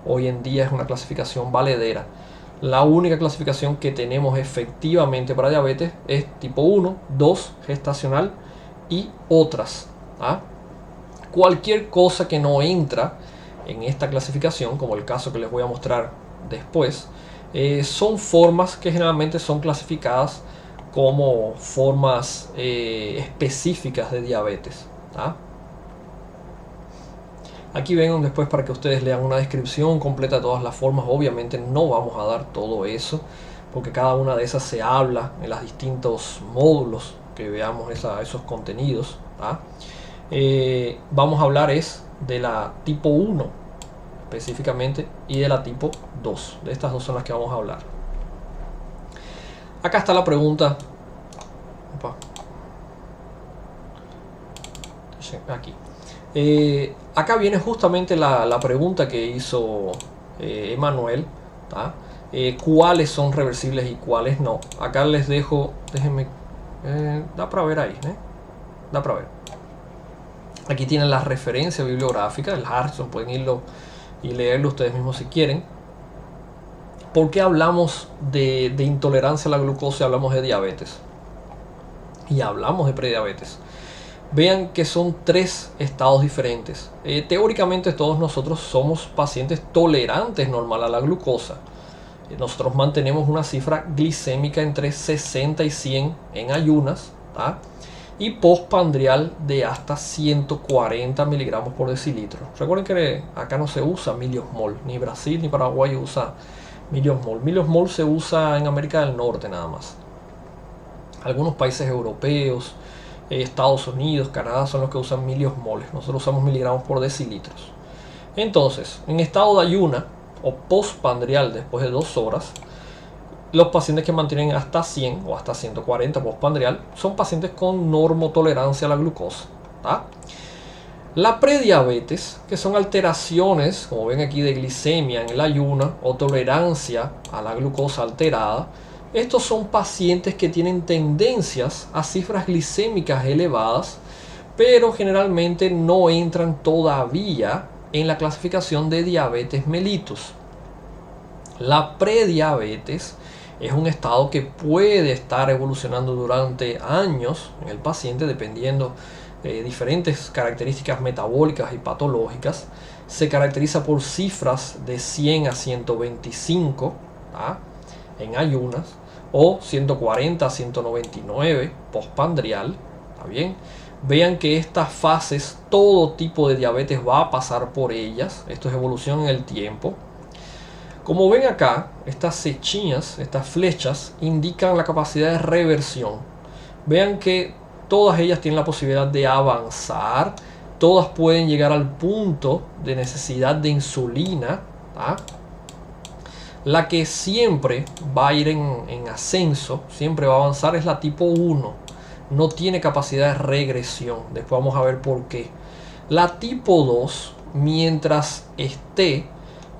hoy en día es una clasificación valedera. La única clasificación que tenemos efectivamente para diabetes es tipo 1, 2, gestacional y otras. Cualquier cosa que no entra en esta clasificación, como el caso que les voy a mostrar después, son formas que generalmente son clasificadas como formas específicas de diabetes. Aquí ven después para que ustedes lean una descripción completa de todas las formas. Obviamente no vamos a dar todo eso, porque cada una de esas se habla en los distintos módulos que veamos esos contenidos. Vamos a hablar de la tipo 1 específicamente y de la tipo 2. De estas dos son las que vamos a hablar. Acá está la pregunta. Aquí. Acá viene justamente la pregunta que hizo Emanuel. ¿Cuáles son reversibles y cuáles no? Acá les dejo, déjenme, da para ver ahí, da para ver. Aquí tienen la referencia bibliográfica, el Harrison, pueden irlo y leerlo ustedes mismos si quieren. ¿Por qué hablamos de intolerancia a la glucosa y hablamos de diabetes? Y hablamos de prediabetes. Vean que son tres estados diferentes. Teóricamente todos nosotros somos pacientes tolerantes normal a la glucosa. Nosotros mantenemos una cifra glicémica entre 60 y 100 en ayunas, y postprandial de hasta 140 miligramos por decilitro. Recuerden que acá no se usa miliosmol, ni Brasil ni Paraguay usa miliosmol. Miliosmol se usa en América del Norte nada más. Algunos países europeos, Estados Unidos, Canadá son los que usan miliosmoles. Nosotros usamos miligramos por decilitros. Entonces, en estado de ayuna o postprandial después de 2 horas, los pacientes que mantienen hasta 100 o hasta 140 postprandial son pacientes con normotolerancia a la glucosa. La prediabetes, que son alteraciones, como ven aquí, de glicemia en el ayuno o tolerancia a la glucosa alterada, estos son pacientes que tienen tendencias a cifras glicémicas elevadas, pero generalmente no entran todavía en la clasificación de diabetes mellitus. La prediabetes es un estado que puede estar evolucionando durante años en el paciente, dependiendo de diferentes características metabólicas y patológicas. Se caracteriza por cifras de 100 a 125 en ayunas, o 140 a 199 postprandial. ¿Está bien? Vean que estas fases, todo tipo de diabetes va a pasar por ellas. Esto es evolución en el tiempo. Como ven acá, estas sechillas, estas flechas, indican la capacidad de reversión. Vean que todas ellas tienen la posibilidad de avanzar. Todas pueden llegar al punto de necesidad de insulina. La que siempre va a ir en ascenso, siempre va a avanzar, es la tipo 1. No tiene capacidad de regresión. Después vamos a ver por qué. La tipo 2, mientras esté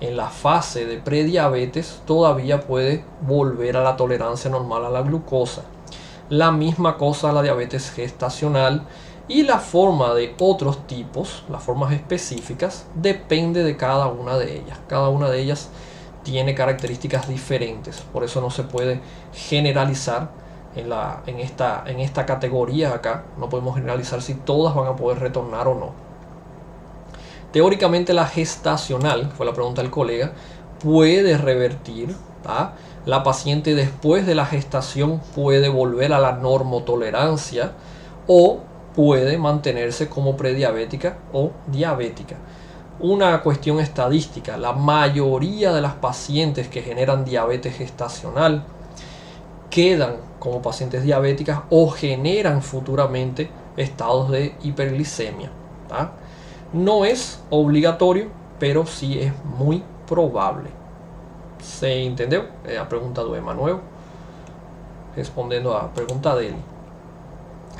en la fase de prediabetes, todavía puede volver a la tolerancia normal a la glucosa. La misma cosa la diabetes gestacional, y la forma de otros tipos, las formas específicas, depende de cada una de ellas. Cada una de ellas tiene características diferentes, por eso no se puede generalizar en esta categoría acá. No podemos generalizar si todas van a poder retornar o no. Teóricamente la gestacional, fue la pregunta del colega, puede revertir. La paciente después de la gestación puede volver a la normotolerancia o puede mantenerse como prediabética o diabética. Una cuestión estadística: la mayoría de las pacientes que generan diabetes gestacional quedan como pacientes diabéticas o generan futuramente estados de hiperglicemia. No es obligatorio, pero sí es muy probable. ¿Se entendió? La pregunta de Emanuel, respondiendo a la pregunta de él.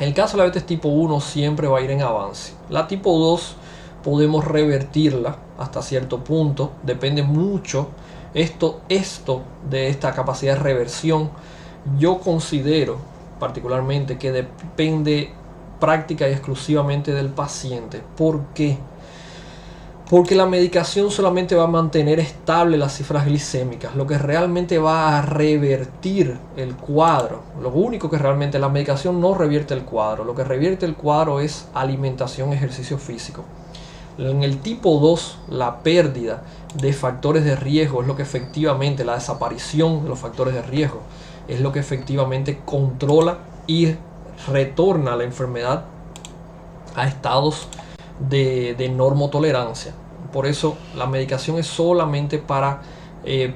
En el caso de la diabetes tipo 1 siempre va a ir en avance. La tipo 2 podemos revertirla hasta cierto punto, depende mucho Esto de esta capacidad de reversión, yo considero particularmente que depende práctica y exclusivamente del paciente. ¿Por qué? Porque la medicación solamente va a mantener estable las cifras glicémicas. Lo que realmente va a revertir el cuadro, lo único que realmente la medicación no revierte el cuadro. Lo que revierte el cuadro es alimentación, ejercicio físico. En el tipo 2, la pérdida de factores de riesgo es lo que efectivamente, la desaparición de los factores de riesgo, es lo que efectivamente controla y retorna la enfermedad a estados de normotolerancia. Por eso la medicación es solamente para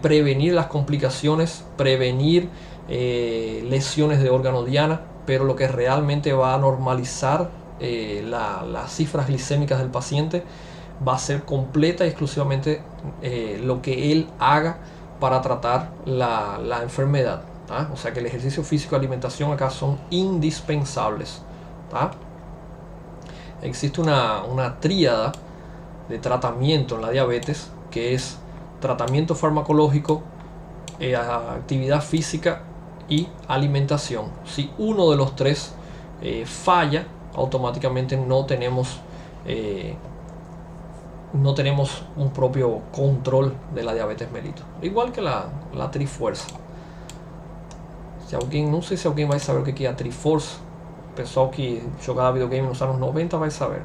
prevenir las complicaciones, prevenir lesiones de órgano diana, pero lo que realmente va a normalizar las cifras glicémicas del paciente va a ser completa y exclusivamente lo que él haga para tratar la enfermedad. ¿tá? O sea que el ejercicio físico y alimentación acá son indispensables. ¿tá? Existe una tríada de tratamiento en la diabetes, que es tratamiento farmacológico, actividad física y alimentación. Si uno de los tres falla, automáticamente no tenemos un propio control de la diabetes mellitus. Igual que la Triforce. Não sei se alguém vai saber o que é a Triforce. O pessoal que jogava videogame nos anos 90 vai saber.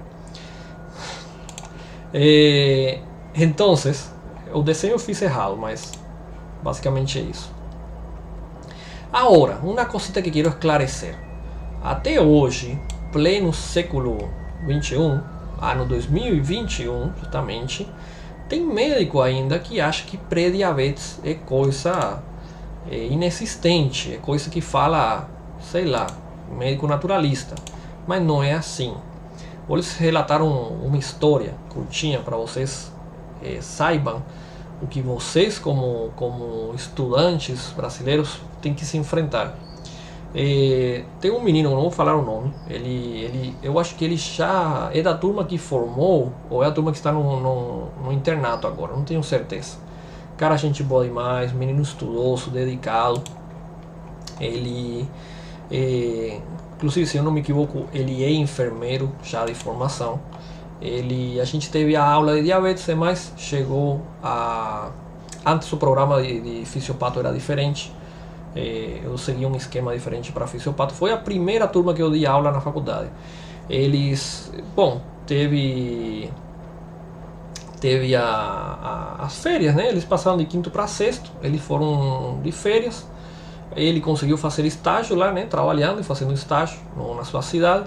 Entonces, o desenho eu fiz errado, mas basicamente é isso. Agora, uma cosita que quero esclarecer. Até hoje, pleno século 21, ano 2021, justamente, tem médico ainda que acha que pré-diabetes é coisa inexistente, é coisa que fala, sei lá, médico naturalista, mas não é assim. Vou lhes relatar uma história curtinha para vocês saibam o que vocês como estudantes brasileiros têm que se enfrentar. Tem um menino, não vou falar o nome, eu acho que ele já é da turma que formou, ou é a turma que está no internato agora, não tenho certeza. Cara, gente boa demais, menino estudoso, dedicado. Ele, inclusive, se eu não me equivoco, ele é enfermeiro já de formação. A gente teve a aula de diabetes, mas chegou antes o programa de fisiopato era diferente. Eu segui um esquema diferente para fisiopato. Foi a primeira turma que eu dei aula na faculdade. Teve as férias, né? Eles passaram de quinto para sexto. Eles foram de férias. Ele conseguiu fazer estágio lá, né? Trabalhando e fazendo estágio na sua cidade.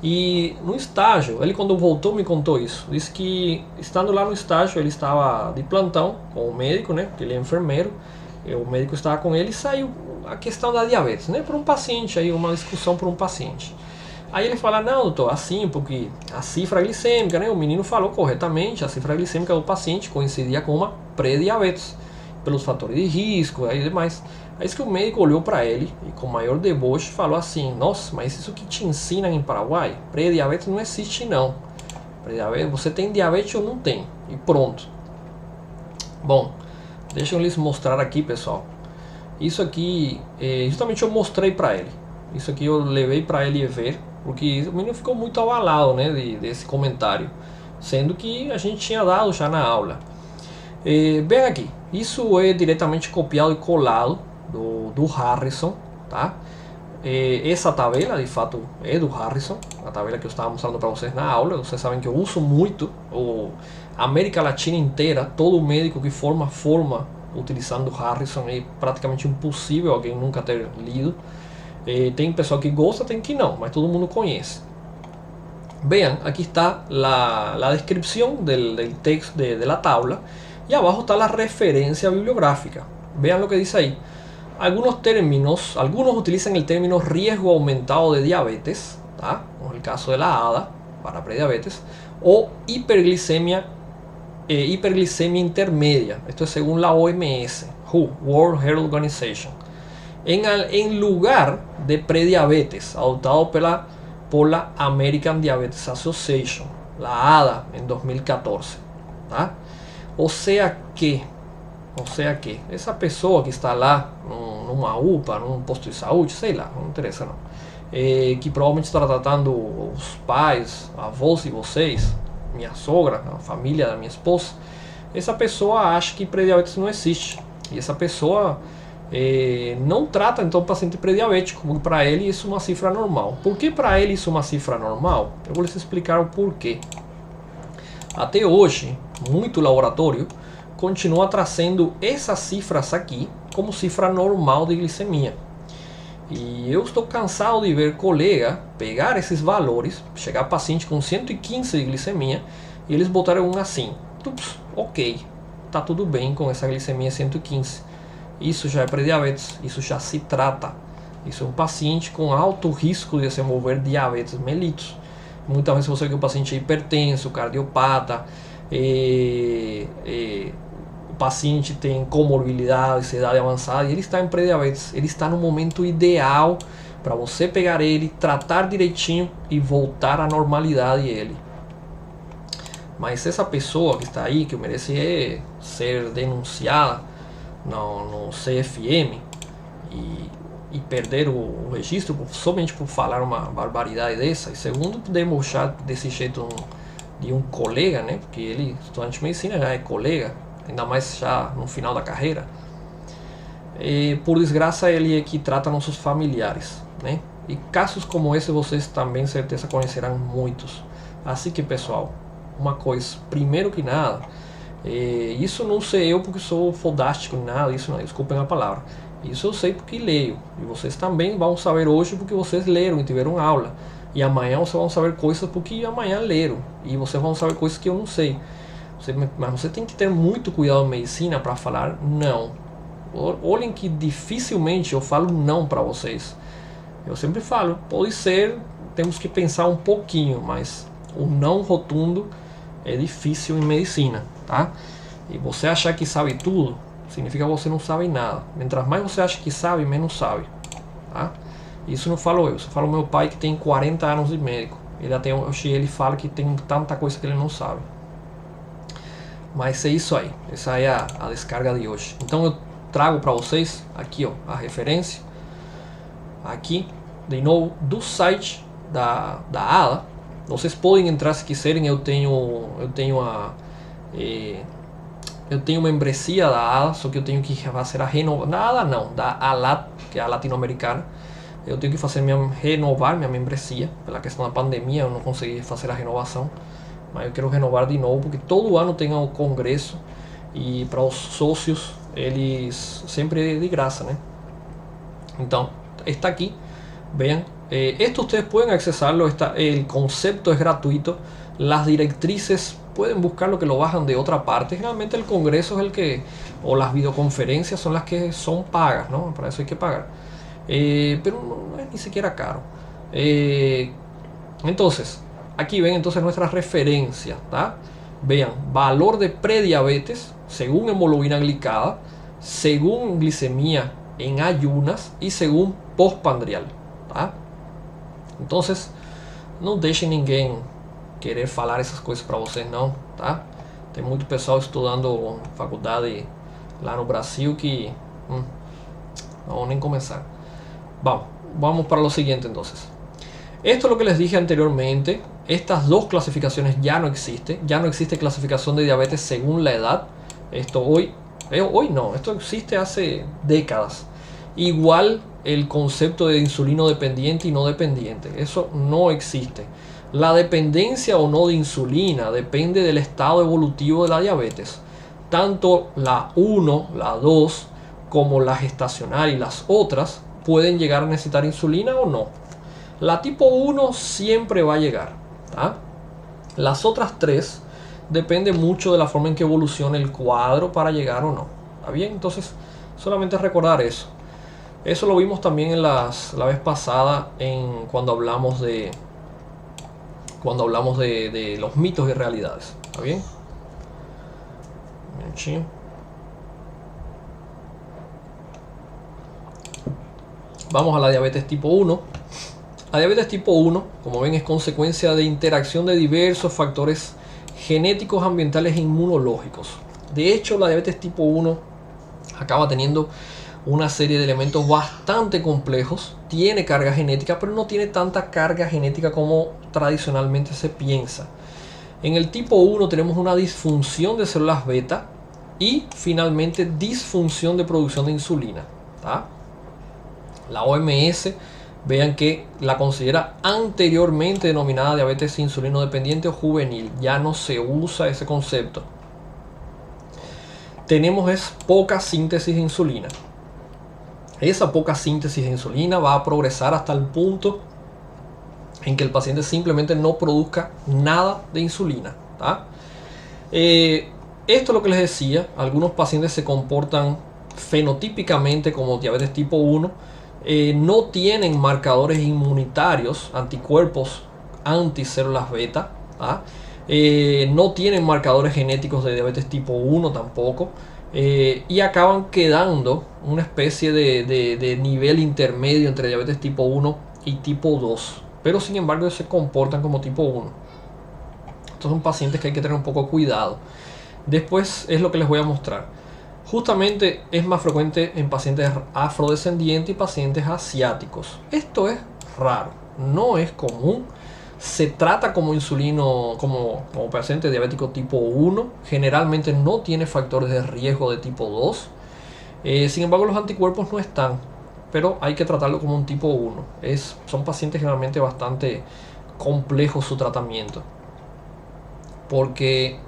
E no estágio, ele quando voltou me contou isso. Disse que estando lá no estágio, ele estava de plantão com o médico, né? Porque ele é enfermeiro. O médico estava com ele e saiu a questão da diabetes, né? Por um paciente, aí uma discussão por um paciente. Aí ele fala, não, doutor, assim, porque a cifra glicêmica, né? O menino falou corretamente, a cifra glicêmica do paciente coincidia com uma pré-diabetes, pelos fatores de risco e demais. Aí que o médico olhou para ele e com maior deboche falou assim, nossa, mas isso que te ensinam em Paraguai, pré-diabetes não existe não. Pré-diabetes, você tem diabetes ou não tem, e pronto. Bom, deixa eu lhes mostrar aqui, pessoal. Isso aqui, justamente eu mostrei para ele. Isso aqui eu levei para ele ver, porque o menino ficou muito abalado, né, desse comentário, sendo que a gente tinha dado já na aula. Bem aqui, isso é diretamente copiado e colado do Harrison, tá? Essa tabela, de fato, é do Harrison, a tabela que eu estava mostrando para vocês na aula. Vocês sabem que eu uso muito, a América Latina inteira, todo médico que forma utilizando o Harrison. É praticamente impossível alguém nunca ter lido. Tem pessoal que gosta, tem que não, mas todo mundo conhece. Vean, aquí está la descripción del texto de la tabla y abajo está la referencia bibliográfica. Vean lo que dice ahí. Algunos utilizan el término riesgo aumentado de diabetes, ¿tá? Como es el caso de la ADA para prediabetes, o hiperglicemia intermedia. Esto es según la OMS, World Health Organization, en lugar de prediabetes, adoptado por la American Diabetes Association, la ADA, en 2014. ¿tá? O sea que ou seja que essa pessoa que está lá numa UPA, num posto de saúde, sei lá, não interessa não, que provavelmente está tratando os pais, avós de vocês, minha sogra, a família da minha esposa, essa pessoa acha que pré-diabetes não existe. E essa pessoa não trata então o paciente pré-diabético, como para ele isso é uma cifra normal. Por que para ele isso é uma cifra normal? Eu vou lhes explicar o porquê. Até hoje, muito laboratório continua trazendo essas cifras aqui como cifra normal de glicemia. E eu estou cansado de ver colega pegar esses valores, chegar paciente com 115 de glicemia e eles botaram um assim, tups, ok, tá tudo bem com essa glicemia 115. Isso já é pré-diabetes, isso já se trata. Isso é um paciente com alto risco de desenvolver diabetes mellitus. Muitas vezes você vê que o paciente é hipertenso, cardiopata, o paciente tem comorbilidade, idade avançada e ele está em pré-diabetes. Ele está no momento ideal para você pegar ele, tratar direitinho e voltar à normalidade ele. Mas essa pessoa que está aí, que merece ser denunciada no CFM e perder o registro somente por falar uma barbaridade dessa, e segundo, demonstrar desse jeito de um colega, né? Porque ele, estudante de medicina, já é colega, ainda mais já no final da carreira. Por desgraça, ele é que trata nossos familiares, né? E casos como esse vocês também, certeza, conhecerão muitos. Assim que, pessoal, uma coisa, primeiro que nada, isso não sei eu porque sou fodástico, nada, isso não, desculpem a palavra. Isso eu sei porque leio. E vocês também vão saber hoje porque vocês leram e tiveram aula. E amanhã vocês vão saber coisas porque amanhã leram. E vocês vão saber coisas que eu não sei. Mas você tem que ter muito cuidado em medicina para falar não. Olhem que dificilmente eu falo não para vocês. Eu sempre falo, pode ser, temos que pensar um pouquinho, mas o não rotundo é difícil em medicina, tá? E você achar que sabe tudo, significa que você não sabe nada. Mientras mais você acha que sabe, menos sabe, tá? Isso não falo eu, isso falo meu pai que tem 40 anos de médico. Ele fala que tem tanta coisa que ele não sabe. Mas é isso aí, essa é a descarga de hoje. Então eu trago para vocês aqui, ó, a referência. Aqui, de novo, do site da ADA. Vocês podem entrar se quiserem. Eu tenho uma membresia da ADA, só que eu tenho que fazer a renovação. Da ADA não, da ALAT, que é a latino-americana. Eu tenho que renovar minha membresia. Pela questão da pandemia, eu não consegui fazer a renovação. Mas eu quero renovar de novo, porque todo ano tem o congresso. E para os sócios, eles sempre é de graça, né? Então, está aquí, vean, esto ustedes pueden accesarlo, el concepto es gratuito, las directrices pueden buscarlo que lo bajan de otra parte, generalmente el congreso es el que, o las videoconferencias son las que son pagas, ¿no? Para eso hay que pagar, pero no es ni siquiera caro. Entonces, aquí ven entonces nuestras referencias, ¿tá? Vean, valor de prediabetes según hemoglobina glicada, según glicemia en ayunas y según postpandrial, tá? Entonces, não deixem ninguém querer falar essas coisas para vocês não, tá? Tem muito pessoal estudando faculdade lá no Brasil que não vamos nem começar. Vamos para lo siguiente entonces. Esto es lo que les dije anteriormente. Estas dos clasificaciones ya no existen. Ya no existe clasificación de diabetes según la edad. Esto hoy no, esto existe hace décadas. Igual el concepto de insulino dependiente y no dependiente, eso no existe. La dependencia o no de insulina depende del estado evolutivo de la diabetes. Tanto la 1, la 2, como la gestacional y las otras pueden llegar a necesitar insulina o no. La tipo 1 siempre va a llegar, ¿tá? Las otras 3 depende mucho de la forma en que evolucione el cuadro para llegar o no. ¿Está bien? Entonces, solamente recordar eso. Eso lo vimos también en la vez pasada cuando hablamos de los mitos y realidades. ¿Está bien? Vamos a la diabetes tipo 1. La diabetes tipo 1, como ven, es consecuencia de interacción de diversos factores genéticos, ambientales e inmunológicos. De hecho, la diabetes tipo 1 acaba teniendo una serie de elementos bastante complejos, tiene carga genética, pero no tiene tanta carga genética como tradicionalmente se piensa. En el tipo 1 tenemos una disfunción de células beta y finalmente disfunción de producción de insulina. ¿Tá? La OMS, vean que la considera anteriormente denominada diabetes insulino dependiente o juvenil, ya no se usa ese concepto. Tenemos poca síntesis de insulina. Esa poca síntesis de insulina va a progresar hasta el punto en que el paciente simplemente no produzca nada de insulina. ¿Tá? Esto es lo que les decía, algunos pacientes se comportan fenotípicamente como diabetes tipo 1, no tienen marcadores inmunitarios, anticuerpos anticélulas beta, ¿tá? No tienen marcadores genéticos de diabetes tipo 1 tampoco, y acaban quedando una especie de nivel intermedio entre diabetes tipo 1 y tipo 2, pero sin embargo se comportan como tipo 1. Estos son pacientes que hay que tener un poco cuidado. Después es lo que les voy a mostrar. Justamente es más frecuente en pacientes afrodescendientes y pacientes asiáticos. Esto es raro, no es común. Se trata como como paciente diabético tipo 1. Generalmente no tiene factores de riesgo de tipo 2. Sin embargo, los anticuerpos no están, pero hay que tratarlo como un tipo 1. Son pacientes generalmente bastante complejos su tratamiento, porque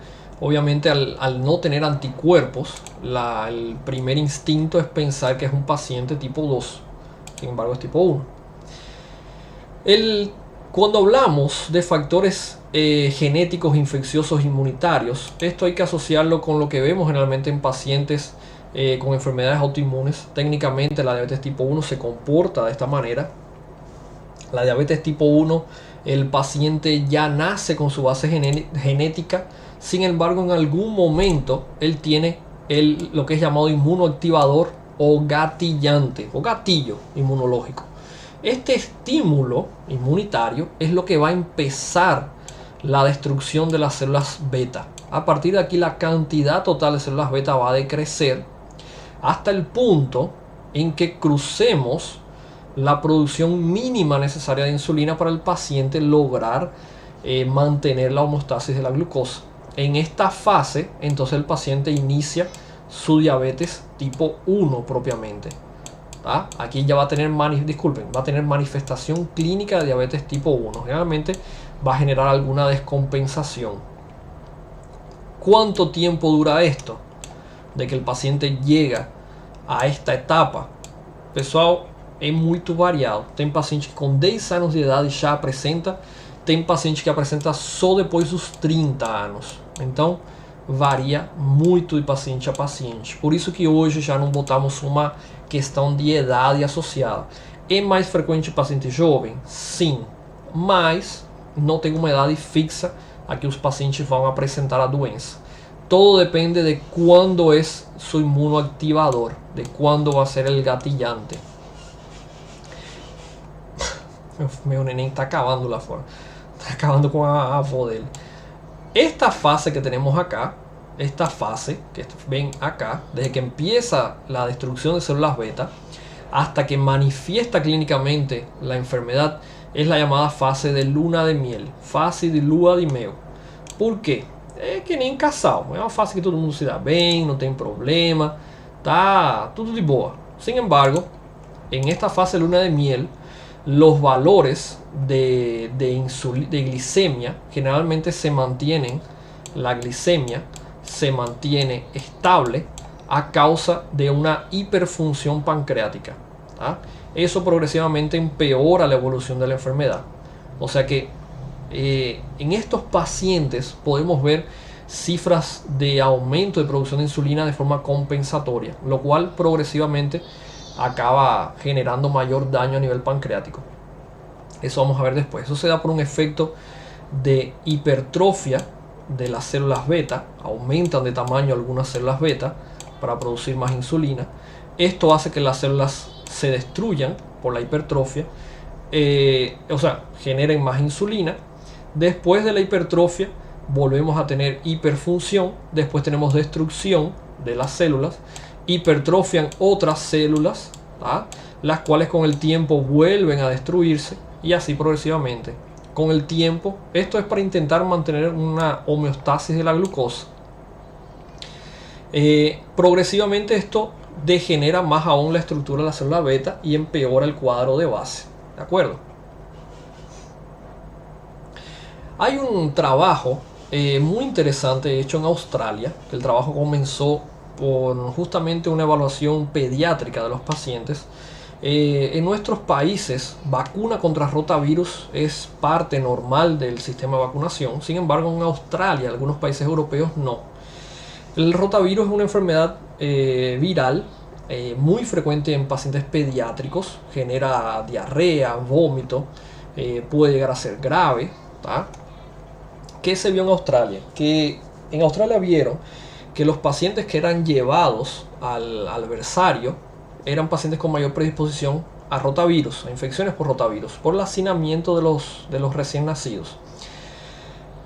obviamente al no tener anticuerpos, el primer instinto es pensar que es un paciente tipo 2. Sin embargo, es tipo 1. Cuando hablamos de factores genéticos infecciosos inmunitarios, esto hay que asociarlo con lo que vemos generalmente en pacientes con enfermedades autoinmunes. Técnicamente la diabetes tipo 1 se comporta de esta manera. La diabetes tipo 1, el paciente ya nace con su base genética. Sin embargo, en algún momento él tiene lo que es llamado inmunoactivador o gatillante o gatillo inmunológico. Este estímulo inmunitario es lo que va a empezar la destrucción de las células beta. A partir de aquí la cantidad total de células beta va a decrecer hasta el punto en que crucemos la producción mínima necesaria de insulina para el paciente lograr mantener la homeostasis de la glucosa. En esta fase, entonces el paciente inicia su diabetes tipo 1 propiamente. ¿Tá? Aquí ya va a tener manifestación clínica de diabetes tipo 1. Generalmente va a generar alguna descompensación. ¿Cuánto tiempo dura esto? De que el paciente llega a esta etapa. Pessoal, é muito variado. Tem paciente que com 10 anos de idade já apresenta, tem paciente que apresenta só depois dos 30 anos. Então, varia muito de paciente a paciente. Por isso que hoje já não botamos uma questão de idade associada. É mais frequente em paciente jovem? Sim, mas não tem uma idade fixa a que os pacientes vão apresentar a doença. Todo depende de quando é su inmunoactivador, de quando vai ser el gatillante. Meu neném está acabando lá fora. Está acabando com a avó dele. Esta fase que tenemos acá, esta fase que ven acá, desde que empieza la destrucción de células beta hasta que manifiesta clínicamente la enfermedad, es la llamada fase de luna de miel, fase de lua de mel. Por quê? É que nem casal, é uma fase que todo mundo se dá bem, não tem problema, tá tudo de boa. Sin embargo, en esta fase de luna de miel, los valores de glicemia generalmente se mantienen, la glicemia se mantiene estable a causa de una hiperfunción pancreática. ¿Tá? Eso progresivamente empeora la evolución de la enfermedad. O sea que en estos pacientes podemos ver cifras de aumento de producción de insulina de forma compensatoria, lo cual progresivamente acaba generando mayor daño a nivel pancreático. Eso vamos a ver después. Eso se da por un efecto de hipertrofia de las células beta. Aumentan de tamaño algunas células beta para producir más insulina. Esto hace que las células se destruyan por la hipertrofia, o sea, generen más insulina. Después de la hipertrofia volvemos a tener hiperfunción. Después tenemos destrucción de las células hipertrofian otras células, ¿tá? Las cuales con el tiempo vuelven a destruirse y así progresivamente. Con el tiempo, esto es para intentar mantener una homeostasis de la glucosa. Progresivamente esto degenera más aún la estructura de la célula beta y empeora el cuadro de base. ¿De acuerdo? Hay un trabajo muy interesante hecho en Australia. El trabajo comenzó con justamente una evaluación pediátrica de los pacientes. En nuestros países, vacuna contra rotavirus es parte normal del sistema de vacunación. Sin embargo, en Australia, algunos países europeos no. El rotavirus es una enfermedad viral muy frecuente en pacientes pediátricos. Genera diarrea, vómito, puede llegar a ser grave, ¿tá? ¿Qué se vio en Australia? Que en Australia vieron que los pacientes que eran llevados al versario eran pacientes con mayor predisposición a rotavirus, a infecciones por rotavirus, por el hacinamiento de los recién nacidos.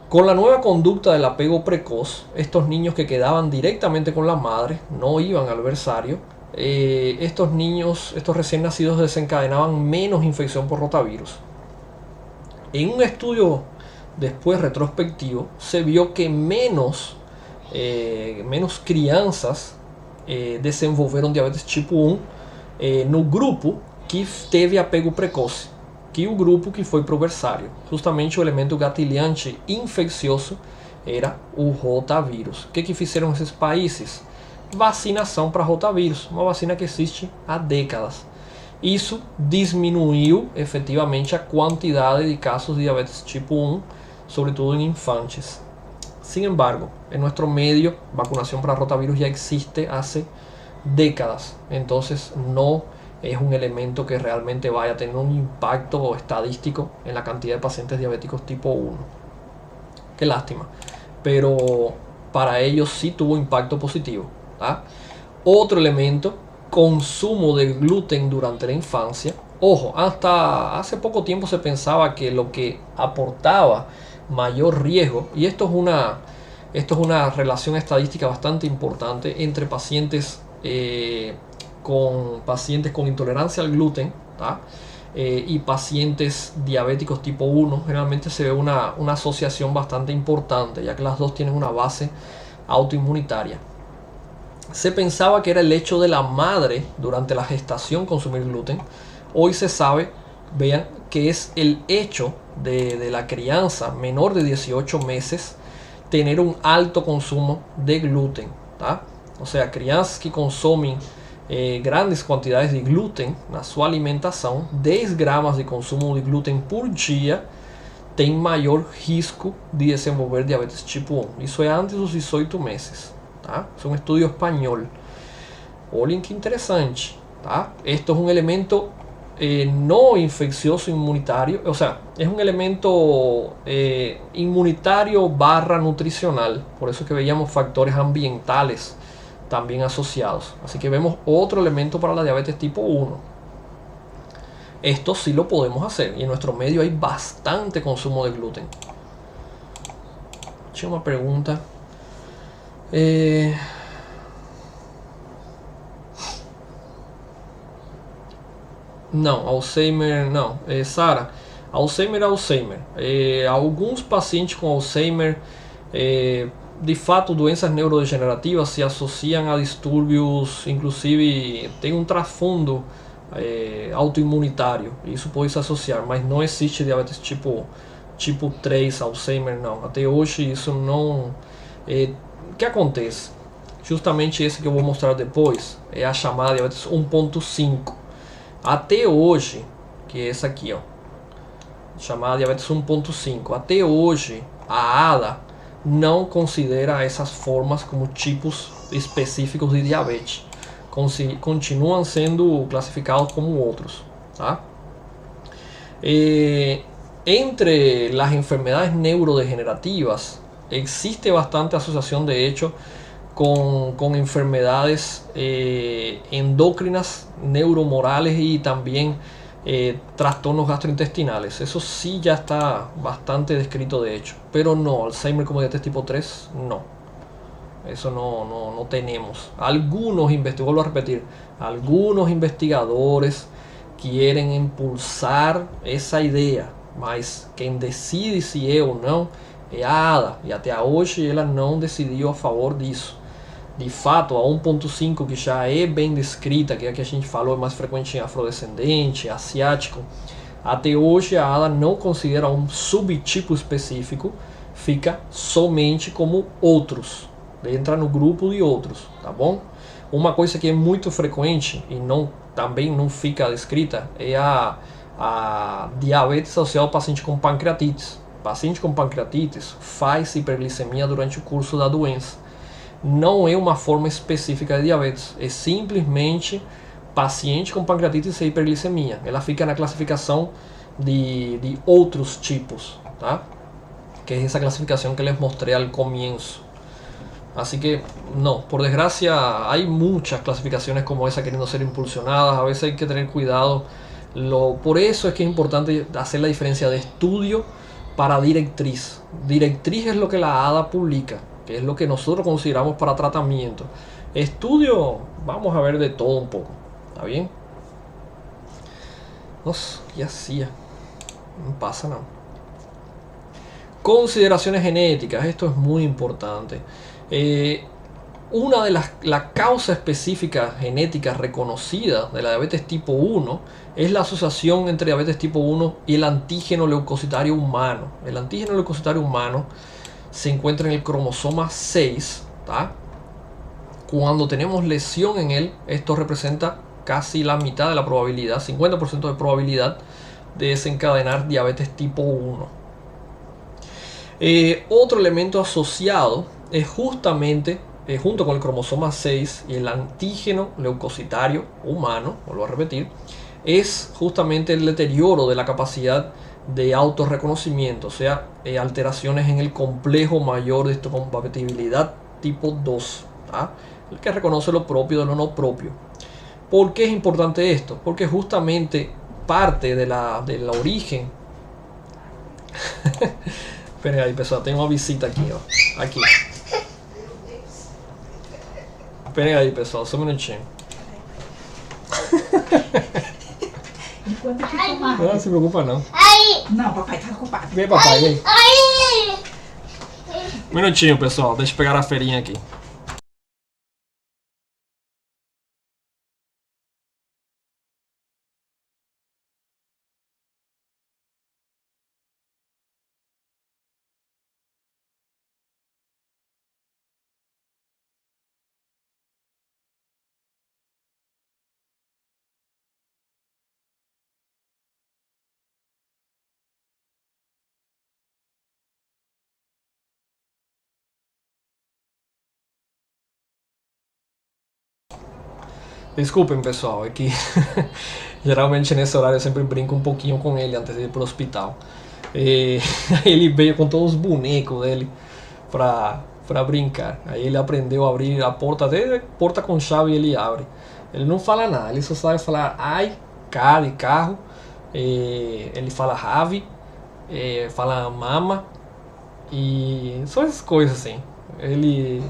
Con la nueva conducta del apego precoz, estos niños que quedaban directamente con la madre, no iban al versario, estos niños, estos recién nacidos desencadenaban menos infección por rotavirus. En un estudio después retrospectivo, se vio que menos crianças desenvolveram diabetes tipo 1 no grupo que teve apego precoce, que o grupo que foi para o berçário. Justamente o elemento gatilhante infeccioso era o rotavírus. O que fizeram esses países? Vacinação para rotavírus, uma vacina que existe há décadas. Isso diminuiu efetivamente a quantidade de casos de diabetes tipo 1, sobre todo en infantes. Sin embargo, en nuestro medio, vacunación para rotavirus ya existe hace décadas. Entonces no es un elemento que realmente vaya a tener un impacto estadístico en la cantidad de pacientes diabéticos tipo 1. Qué lástima. Pero para ellos sí tuvo impacto positivo, ¿tá? Otro elemento, consumo de gluten durante la infancia. Ojo, hasta hace poco tiempo se pensaba que lo que aportaba mayor riesgo, y esto es una relación estadística bastante importante entre pacientes con intolerancia al gluten, ¿tá? Y pacientes diabéticos tipo 1. Generalmente se ve una asociación bastante importante, ya que las dos tienen una base autoinmunitaria. Se pensaba que era el hecho de la madre durante la gestación consumir gluten. Hoy se sabe, vean, que es el hecho de la crianza menor de 18 meses tener un alto consumo de gluten, ¿tá? O sea, crianças que consomem grandes quantidades de gluten na sua alimentação, 10 gramas de consumo de gluten por dia, tem maior risco de desenvolver diabetes tipo 1. Isso é antes dos 18 meses, tá? Isso é um estudo espanhol. Olhem que interessante, tá? Esto es un elemento no infeccioso inmunitario, o sea, es un elemento inmunitario barra nutricional. Por eso es que veíamos factores ambientales también asociados. Así que vemos otro elemento para la diabetes tipo 1. Esto sí lo podemos hacer, y en nuestro medio hay bastante consumo de gluten. Una pregunta. Não, Alzheimer não. Sara, Alzheimer. Alguns pacientes com Alzheimer, de fato, doenças neurodegenerativas se associam a distúrbios, inclusive tem um trasfondo autoimunitário. Isso pode se associar, mas não existe diabetes tipo 3, Alzheimer não. Até hoje isso não... O que acontece? Justamente esse que eu vou mostrar depois é a chamada diabetes 1.5. Até hoje, que é essa aqui, ó, chamada diabetes 1.5, até hoje a ADA não considera essas formas como tipos específicos de diabetes. Continuam sendo classificados como outros, tá? Entre las enfermedades neurodegenerativas existe bastante asociación, de hecho, con enfermedades endócrinas, neuromorales y también trastornos gastrointestinales. Eso sí ya está bastante descrito, de hecho, pero no, Alzheimer como diabetes tipo 3, no. Eso no tenemos. Vuelvo a repetir, algunos investigadores quieren impulsar essa ideia, mas quem decide se é ou não é a ADA, e até hoje ela não decidiu a favor disso. De fato, a 1.5, que já é bem descrita, que é a que a gente falou, é mais frequente em afrodescendente, asiático, até hoje a ADA não considera um subtipo específico, fica somente como outros, entra no grupo de outros, tá bom? Uma coisa que é muito frequente e também não fica descrita é a diabetes associada ao paciente com pancreatites. Paciente com pancreatites faz hiperglicemia durante o curso da doença. Não é uma forma específica de diabetes, é simplesmente paciente com pancreatites e hiperglicemia. Ela fica na classificação de outros tipos, tá? Que é essa classificação que les mostré al comienzo. Así que no, por desgracia hay muchas clasificaciones como esa queriendo ser impulsionadas, a veces hay que tener cuidado. Por eso es que es importante hacer la diferencia de estudio para directriz. Directriz es lo que la ADA publica, que es lo que nosotros consideramos para tratamiento. Estudio, vamos a ver de todo un poco, ¿está bien? ¿Qué hacía? No pasa nada. Consideraciones genéticas, esto es muy importante. Una de la causa específica genética reconocida de la diabetes tipo 1 es la asociación entre diabetes tipo 1 y el antígeno leucocitario humano. El antígeno leucocitario humano se encuentra en el cromosoma 6, ¿tá? Cuando tenemos lesión en él, esto representa casi la mitad de la probabilidad, 50% de probabilidad de desencadenar diabetes tipo 1. Otro elemento asociado es justamente, junto con el cromosoma 6 y el antígeno leucocitario humano, vuelvo a repetir, es justamente el deterioro de la capacidad de autorreconocimiento, o sea, alteraciones en el complejo mayor de histocompatibilidad tipo 2, ¿tá? El que reconoce lo propio de lo no propio. ¿Por qué es importante esto? Porque justamente parte de la origen. Esperen ahí, pessoal, tengo una visita aquí, ó. Aqui. Esperen aí, pessoal, só um minutinho. Enquanto que tomar. Não se preocupa não. Não, papai tá ocupado. Vem, papai, vem. Um minutinho, pessoal, deixa eu pegar a feirinha aqui. Desculpem, pessoal, é que geralmente nesse horário eu sempre brinco um pouquinho com ele antes de ir pro hospital. E ele veio com todos os bonecos dele pra brincar. Aí ele aprendeu a abrir a porta dele, porta com chave, e ele abre. Ele não fala nada, ele só sabe falar ai, K de carro, ele fala Ravi, fala mama, e só essas coisas assim. Ele,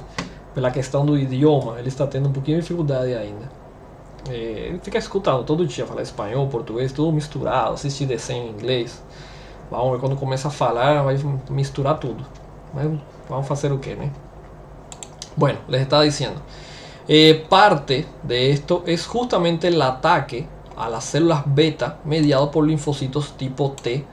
pela questão do idioma, ele está tendo um pouquinho de dificuldade ainda. Ele fica escutando todo dia falar espanhol, português, tudo misturado, assistir desenho em inglês. Vamos ver, quando começa a falar vai misturar tudo. Mas vamos fazer o que, né? Bueno, les estaba diciendo, parte de esto es justamente el ataque a las células beta mediado por linfocitos tipo T,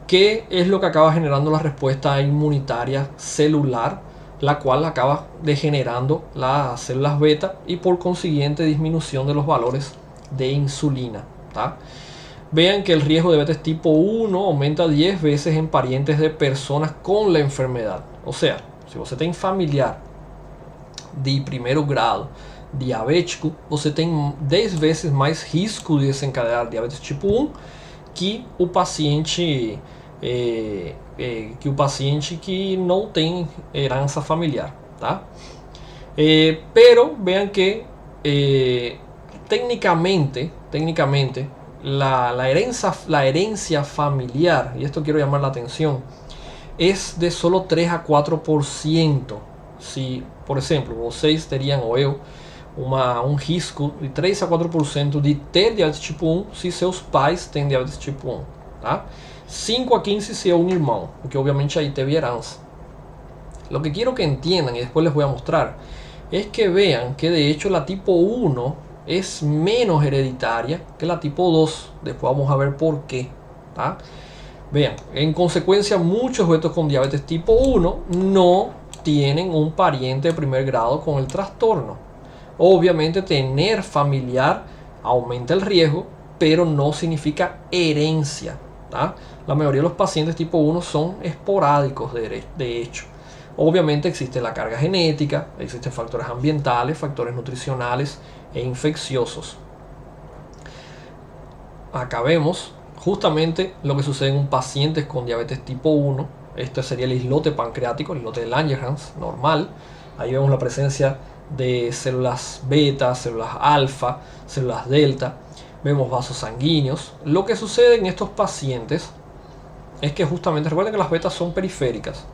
que es lo que acaba generando la respuesta inmunitaria celular, la cual acaba degenerando las células beta y por consiguiente disminución de los valores de insulina, ¿tá? Vean que el riesgo de diabetes tipo 1 aumenta 10 veces en parientes de personas con la enfermedad. O sea, se você tem familiar de primeiro grado diabético, você tem 10 vezes mais risco de desencadear diabetes tipo 1 que o paciente que não tem herança familiar, tá? Pero vean que técnicamente la herencia familiar, y esto quiero llamar la atención, es de solo 3 a 4%, se, por exemplo, vocês teriam ou eu um risco de 3 a 4% de ter diabetes tipo 1 se seus pais têm diabetes tipo 1, tá? 5 a 15 si es un irmão, porque obviamente ahí teve herança. Lo que quiero que entiendan, y después les voy a mostrar, es que vean que de hecho la tipo 1 es menos hereditaria que la tipo 2. Después vamos a ver por qué, ¿tá? Vean, en consecuencia muchos sujetos con diabetes tipo 1 no tienen un pariente de primer grado con el trastorno. Obviamente tener familiar aumenta el riesgo, pero no significa herencia, ¿tá? La mayoría de los pacientes tipo 1 son esporádicos de hecho. Obviamente existe la carga genética, existen factores ambientales, factores nutricionales e infecciosos. Acá vemos justamente lo que sucede en un paciente con diabetes tipo 1. Este sería el islote pancreático, el islote de Langerhans normal. Ahí vemos la presencia de células beta, células alfa, células delta. Vemos vasos sanguíneos. Lo que sucede en estos pacientes es que justamente, recuerden que las betas son periféricas.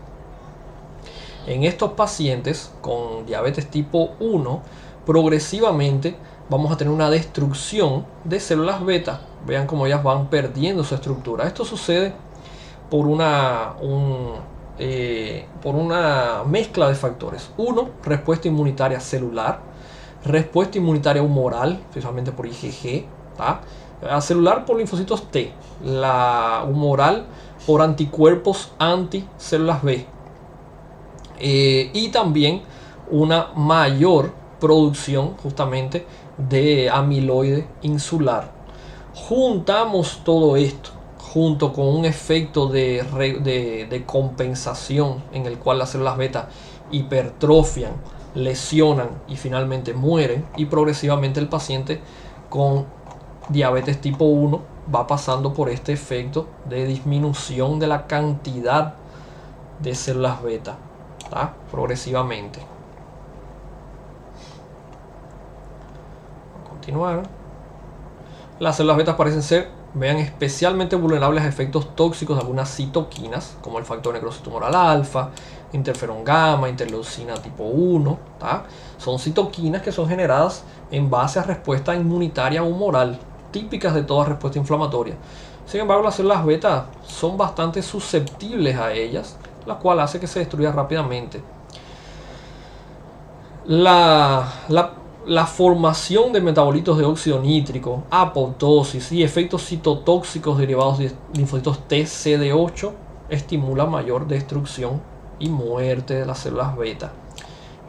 En estos pacientes con diabetes tipo 1, progresivamente vamos a tener una destrucción de células beta. Vean cómo ellas van perdiendo su estructura. Esto sucede por una mezcla de factores. Uno, respuesta inmunitaria celular, respuesta inmunitaria humoral, principalmente por IgG, ¿tá? La celular por linfocitos T, la humoral por anticuerpos anticélulas B. Y también una mayor producción justamente de amiloide insular. Juntamos todo esto junto con un efecto de compensación en el cual las células beta hipertrofian, lesionan y finalmente mueren, y progresivamente el paciente con diabetes tipo 1 va pasando por este efecto de disminución de la cantidad de células beta, ¿tá? Progresivamente. Vamos a continuar. Las células beta parecen ser, vean, especialmente vulnerables a efectos tóxicos de algunas citoquinas, como el factor necrosis tumoral alfa, interferón gamma, interleucina tipo 1, ¿tá? Son citoquinas que son generadas en base a respuesta inmunitaria humoral, típicas de toda respuesta inflamatoria. Sin embargo, las células beta son bastante susceptibles a ellas, la cual hace que se destruya rápidamente. La formación de metabolitos de óxido nítrico, apoptosis y efectos citotóxicos derivados de linfocitos TCD8 estimula mayor destrucción y muerte de las células beta.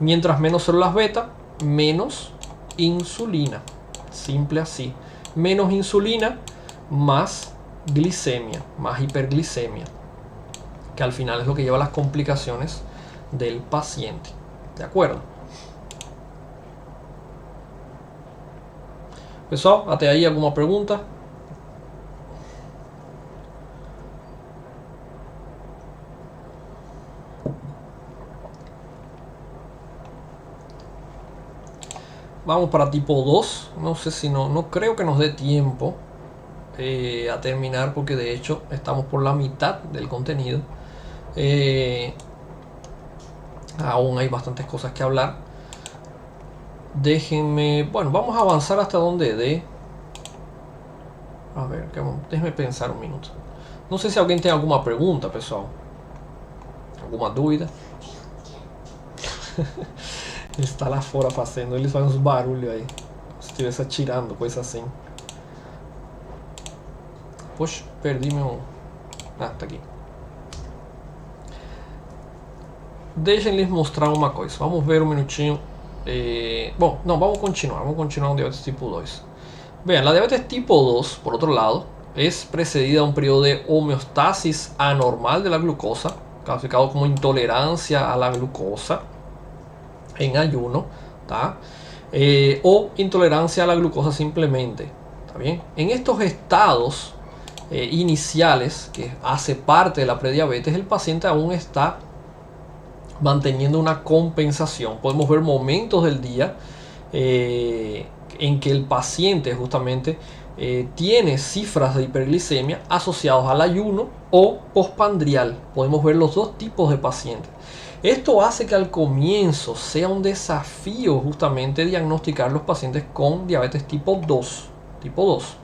Mientras menos células beta, menos insulina. Simple así. Menos insulina, más glicemia, más hiperglicemia, que al final es lo que lleva a las complicaciones del paciente. ¿De acuerdo? Pessoal, até aí alguma pergunta? Vamos para tipo 2. No sé si no creo que nos dé tiempo a terminar, porque de hecho estamos por la mitad del contenido. Aún hay bastantes cosas que hablar. Déjenme, bueno, vamos a avanzar hasta donde dé. A ver, déjenme pensar un minuto. No sé si alguien tiene alguma pergunta, pessoal. Alguma dúvida? Ele está lá fora fazendo, eles fazem uns barulhos aí. Se estivesse atirando, coisa assim. Poxa, perdi meu... Ah, tá aqui. Deixem-lhes mostrar uma coisa. Vamos ver um minutinho. Bom, no, vamos a continuar con diabetes tipo 2. Vean, la diabetes tipo 2, por otro lado, es precedida de un periodo de homeostasis anormal de la glucosa, clasificado como intolerancia a la glucosa en ayuno, ¿tá? O intolerancia a la glucosa simplemente, ¿está bien? En estos estados iniciales, que hace parte de la prediabetes, el paciente aún está manteniendo una compensación. Podemos ver momentos del día en que el paciente justamente tiene cifras de hiperglicemia asociados al ayuno o postpandrial. Podemos ver los dos tipos de pacientes. Esto hace que al comienzo sea un desafío justamente diagnosticar los pacientes con diabetes tipo 2. Tipo 2.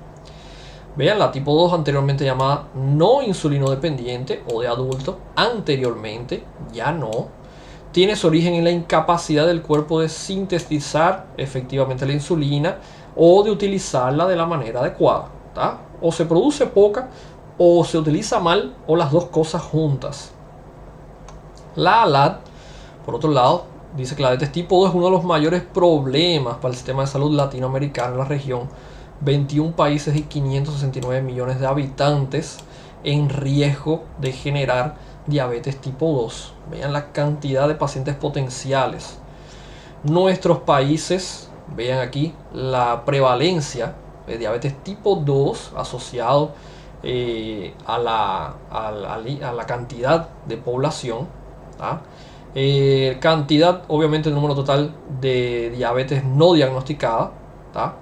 Vean, la tipo 2 anteriormente llamada no insulino dependiente o de adulto, anteriormente ya no. Tiene su origen en la incapacidad del cuerpo de sintetizar efectivamente la insulina o de utilizarla de la manera adecuada, ¿tá? O se produce poca o se utiliza mal o las dos cosas juntas. La ALAD, por otro lado, dice que la diabetes tipo 2 es uno de los mayores problemas para el sistema de salud latinoamericano en la región. 21 países y 569 millones de habitantes en riesgo de generar diabetes tipo 2. Vean la cantidad de pacientes potenciales. Nuestros países, vean aquí la prevalencia de diabetes tipo 2 asociado a la cantidad de población. Cantidad, obviamente el número total de diabetes no diagnosticada,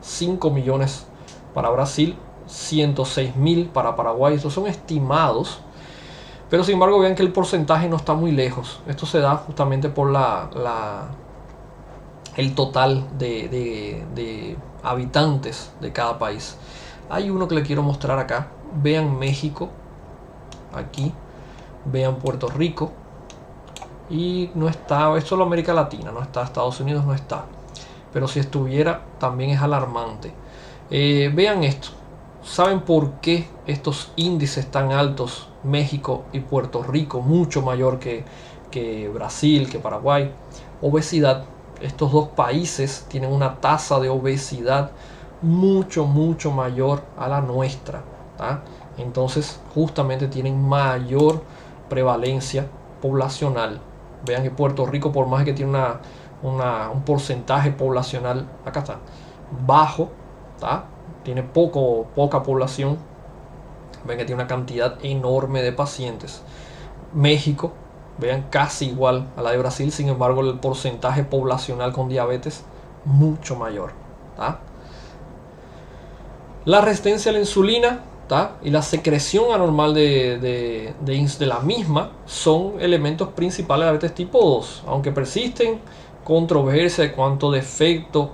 5 millones para Brasil, 106.000 para Paraguay. Estos son estimados, pero sin embargo vean que el porcentaje no está muy lejos. Esto se da justamente por el total de habitantes de cada país. Hay uno que le quiero mostrar acá. Vean México, aquí, vean Puerto Rico, y no está, es solo América Latina, no está Estados Unidos, no está, pero si estuviera también es alarmante. Vean esto, ¿saben por qué estos índices tan altos, México y Puerto Rico, mucho mayor que Brasil, que Paraguay? Obesidad. Estos dos países tienen una tasa de obesidad mucho mayor a la nuestra, ¿tá? Entonces justamente tienen mayor prevalencia poblacional. Vean que Puerto Rico, por más que tiene un porcentaje poblacional, acá está, bajo, ¿tá? Tiene poca población. Ven que tiene una cantidad enorme de pacientes. México, vean, casi igual a la de Brasil, sin embargo el porcentaje poblacional con diabetes mucho mayor, ¿tá? La resistencia a la insulina, ¿tá? Y la secreción anormal de la misma son elementos principales de la diabetes tipo 2, aunque persisten controversia de cuanto de efecto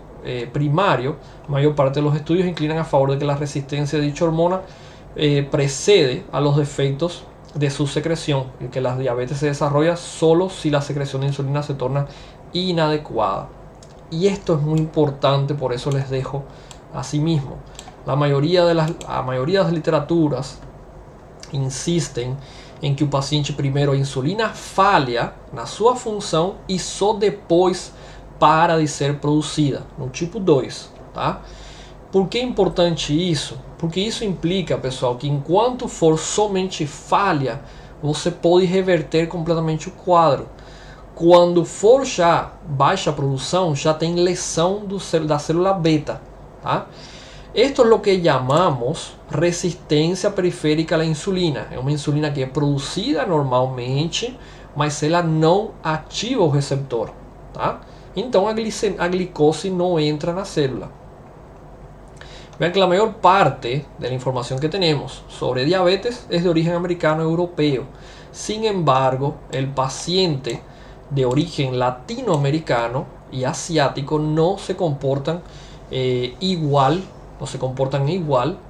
primario. Mayor parte de los estudios inclinan a favor de que la resistencia de dicha hormona precede a los defectos de su secreción, y que la diabetes se desarrolla solo si la secreción de insulina se torna inadecuada. Y esto es muy importante, por eso les dejo así mismo. La mayoría de las literaturas insistem em que o paciente primeiro a insulina falha na sua função e só depois para de ser produzida, no tipo 2, tá? Por que é importante isso? Porque isso implica, pessoal, que enquanto for somente falha, você pode reverter completamente o quadro. Quando for já baixa produção, já tem lesão da célula beta, tá? Esto es lo que llamamos resistencia periférica a la insulina. É uma insulina que é produzida normalmente, mas ela não ativa o receptor, tá? Então a glicose não entra na célula. Vean que la mayor parte de la información que tenemos sobre diabetes es de origen americano europeo. Sin embargo, el paciente de origen latinoamericano y asiático no se comportan igual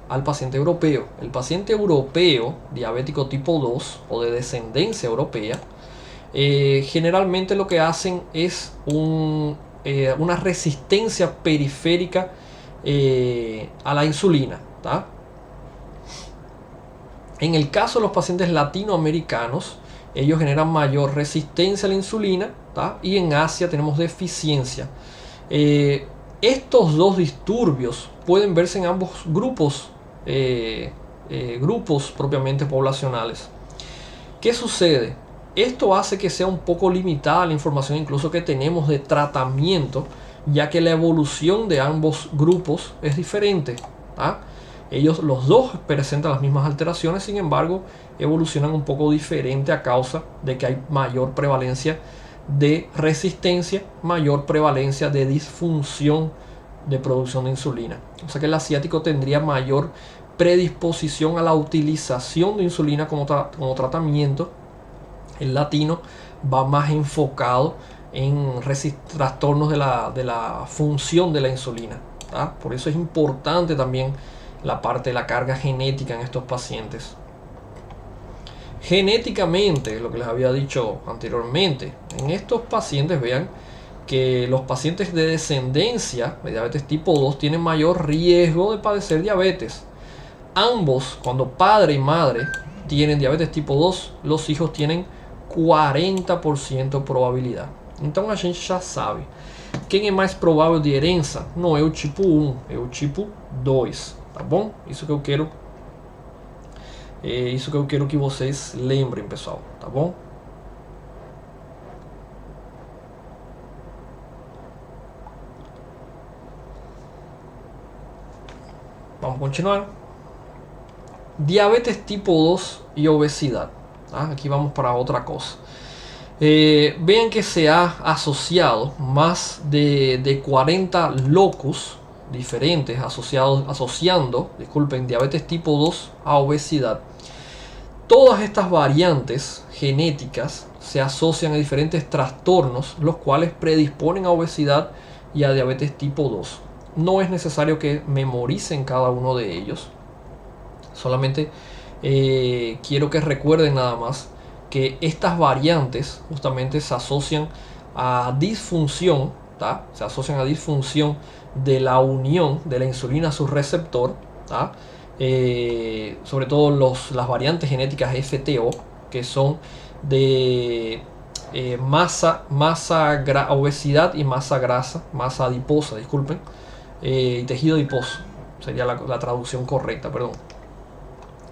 al paciente europeo. El paciente europeo diabético tipo 2 o de descendencia europea generalmente lo que hacen es una resistencia periférica a la insulina, ¿tá? En el caso de los pacientes latinoamericanos, ellos generan mayor resistencia a la insulina, ¿tá? Y en Asia tenemos deficiencia. Estos dos disturbios pueden verse en ambos grupos, grupos propiamente poblacionales. ¿Qué sucede? Esto hace que sea un poco limitada la información incluso que tenemos de tratamiento, ya que la evolución de ambos grupos es diferente, ¿tá? Ellos los dos presentan las mismas alteraciones, sin embargo evolucionan un poco diferente a causa de que hay mayor prevalencia de resistencia, mayor prevalencia de disfunción de producción de insulina. O sea que el asiático tendría mayor predisposición a la utilización de insulina como tratamiento, El latino va más enfocado en trastornos de la función de la insulina, ¿tá? Por eso es importante también la parte de la carga genética en estos pacientes. Genéticamente, lo que les había dicho anteriormente, en estos pacientes vean que los pacientes de descendencia de diabetes tipo 2 tienen mayor riesgo de padecer diabetes. Ambos, cuando padre y madre tienen diabetes tipo 2, los hijos tienen 40% probabilidade. Então a gente já sabe. Quem é mais provável de herança não é o tipo 1, é o tipo 2, tá bom? Isso que eu quero que vocês lembrem, pessoal, tá bom? Vamos continuar. Diabetes tipo 2 e obesidade. Tá? Aqui vamos para outra coisa. Vean que se ha asociado más de 40 locus diferentes asociando diabetes tipo 2 a obesidad. Todas estas variantes genéticas se asocian a diferentes trastornos, los cuales predisponen a obesidad y a diabetes tipo 2. No es necesario que memoricen cada uno de ellos. Solamente quiero que recuerden nada más que estas variantes justamente se asocian a disfunción, ¿tá? Se asocian a disfunción de la unión de la insulina a su receptor, ¿tá? Sobre todo las variantes genéticas FTO, que son de obesidad y masa grasa, masa adiposa, disculpen, y tejido adiposo, sería la traducción correcta, perdón.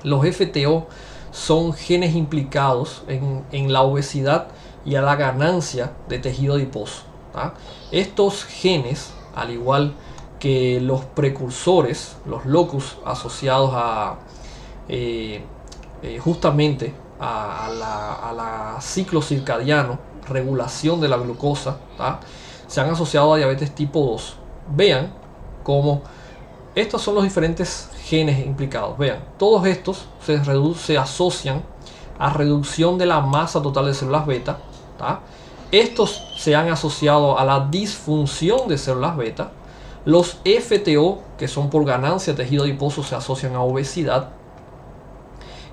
Los FTO son genes implicados en la obesidad y a la ganancia de tejido adiposo, ¿tá? Estos genes, al igual que los precursores, los locus asociados a justamente a la ciclo circadiano, regulación de la glucosa, ¿tá? Se han asociado a diabetes tipo 2. Vean cómo estos son los diferentes genes implicados. Vean, todos estos se asocian a reducción de la masa total de células beta, ¿tá? Estos se han asociado a la disfunción de células beta. Los FTO, que son por ganancia de tejido adiposo, se asocian a obesidad.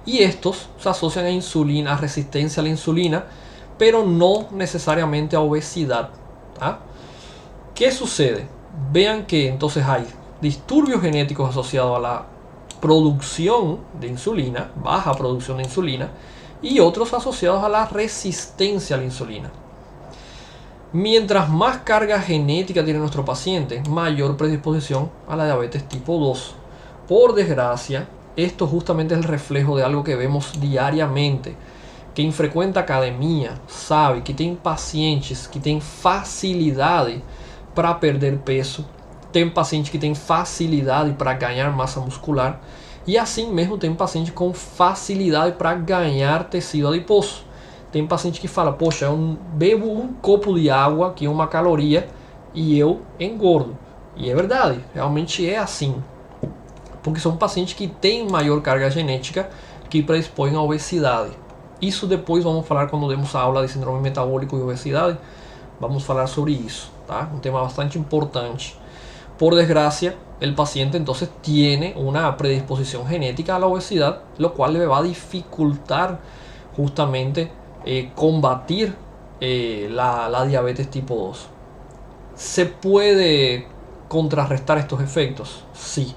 Y estos se asocian a insulina, a resistencia a la insulina, pero no necesariamente a obesidad, ¿tá? ¿Qué sucede? Vean que entonces hay disturbios genéticos asociados a la producción de insulina, baja producción de insulina, y otros asociados a la resistencia a la insulina. Mientras más carga genética tiene nuestro paciente, mayor predisposición a la diabetes tipo 2. Por desgracia, esto justamente es el reflejo de algo que vemos diariamente. Quem frequenta academia sabe que tem pacientes que têm facilidade para perder peso, tem paciente que tem facilidade para ganhar massa muscular e assim mesmo tem paciente com facilidade para ganhar tecido adiposo. Tem paciente que fala, poxa, eu bebo um copo de água, que é uma caloria, e eu engordo. E é verdade, realmente é assim. Porque são pacientes que têm maior carga genética que predispõem à obesidade. Isso depois vamos falar quando demos a aula de síndrome metabólico e obesidade. Vamos falar sobre isso, tá? Um tema bastante importante. Por desgracia, el paciente entonces tiene una predisposición genética a la obesidad, lo cual le va a dificultar justamente combatir la diabetes tipo 2. ¿Se puede contrarrestar estos efectos? Sí.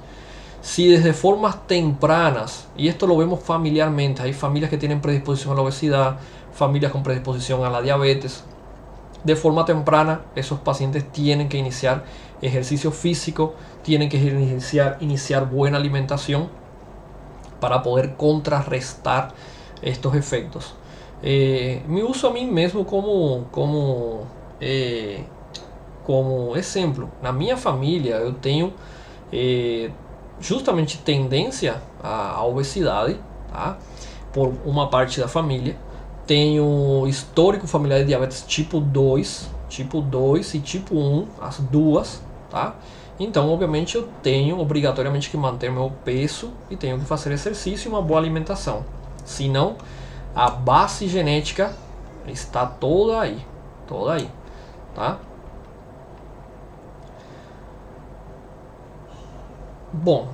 Si desde formas tempranas, y esto lo vemos familiarmente, hay familias que tienen predisposición a la obesidad, familias con predisposición a la diabetes, de forma temprana esos pacientes tienen que iniciar ejercicio físico, tienen que iniciar buena alimentación para poder contrarrestar estos efectos. Me uso a mí mesmo como exemplo. Na minha família eu tenho justamente tendência à obesidade, tá? Por uma parte da família. Tenho histórico familiar de diabetes tipo 2 e tipo 1, as duas, tá? Então, obviamente, eu tenho obrigatoriamente que manter meu peso e tenho que fazer exercício e uma boa alimentação. Senão, A base genética está toda aí, tá? Bom,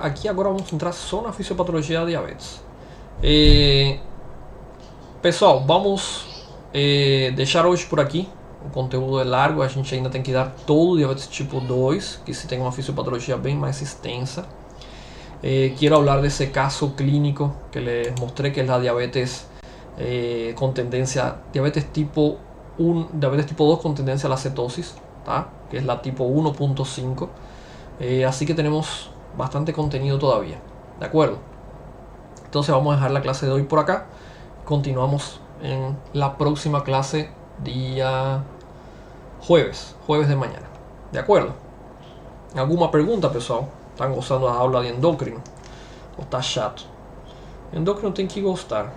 aqui agora vamos entrar só na fisiopatologia da diabetes. Pessoal, vamos deixar hoje por aqui. O conteúdo é largo, a gente ainda tem que dar todo o diabetes tipo 2, que se tem uma fisiopatologia bem mais extensa. Quiero hablar de ese caso clínico que les mostré, que es la diabetes con tendencia, diabetes tipo 2 con tendencia a la cetosis, ¿tá? Que es la tipo 1.5. Así que tenemos bastante contenido todavía, ¿de acuerdo? Entonces vamos a dejar la clase de hoy por acá. Continuamos en la próxima clase día jueves de mañana, ¿de acuerdo? ¿Alguna pregunta, pessoal? Estão gostando da aula de endócrino? Ou tá chato? Endócrino tem que gostar.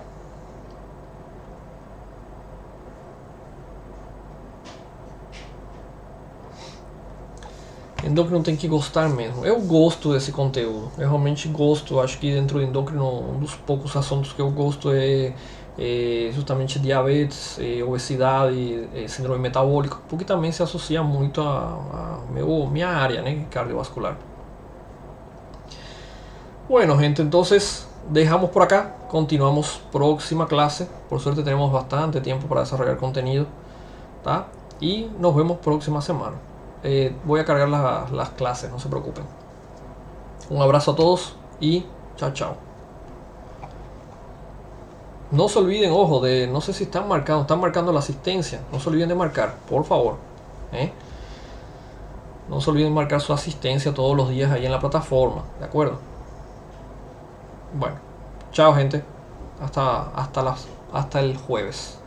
Endócrino tem que gostar mesmo. Eu gosto desse conteúdo. Eu realmente gosto. Acho que dentro do endócrino, um dos poucos assuntos que eu gosto é justamente diabetes, obesidade, síndrome metabólico, porque também se associa muito a minha área, né, cardiovascular. Bueno, gente, entonces dejamos por acá, continuamos próxima clase. Por suerte tenemos bastante tiempo para desarrollar contenido, ¿tá? Y nos vemos próxima semana. Voy a cargar las clases, no se preocupen. Un abrazo a todos y chao, chao. No se olviden, ojo, no sé si están marcando la asistencia. No se olviden de marcar, por favor. No se olviden marcar su asistencia todos los días ahí en la plataforma, ¿de acuerdo? Bueno, chao gente, hasta el jueves.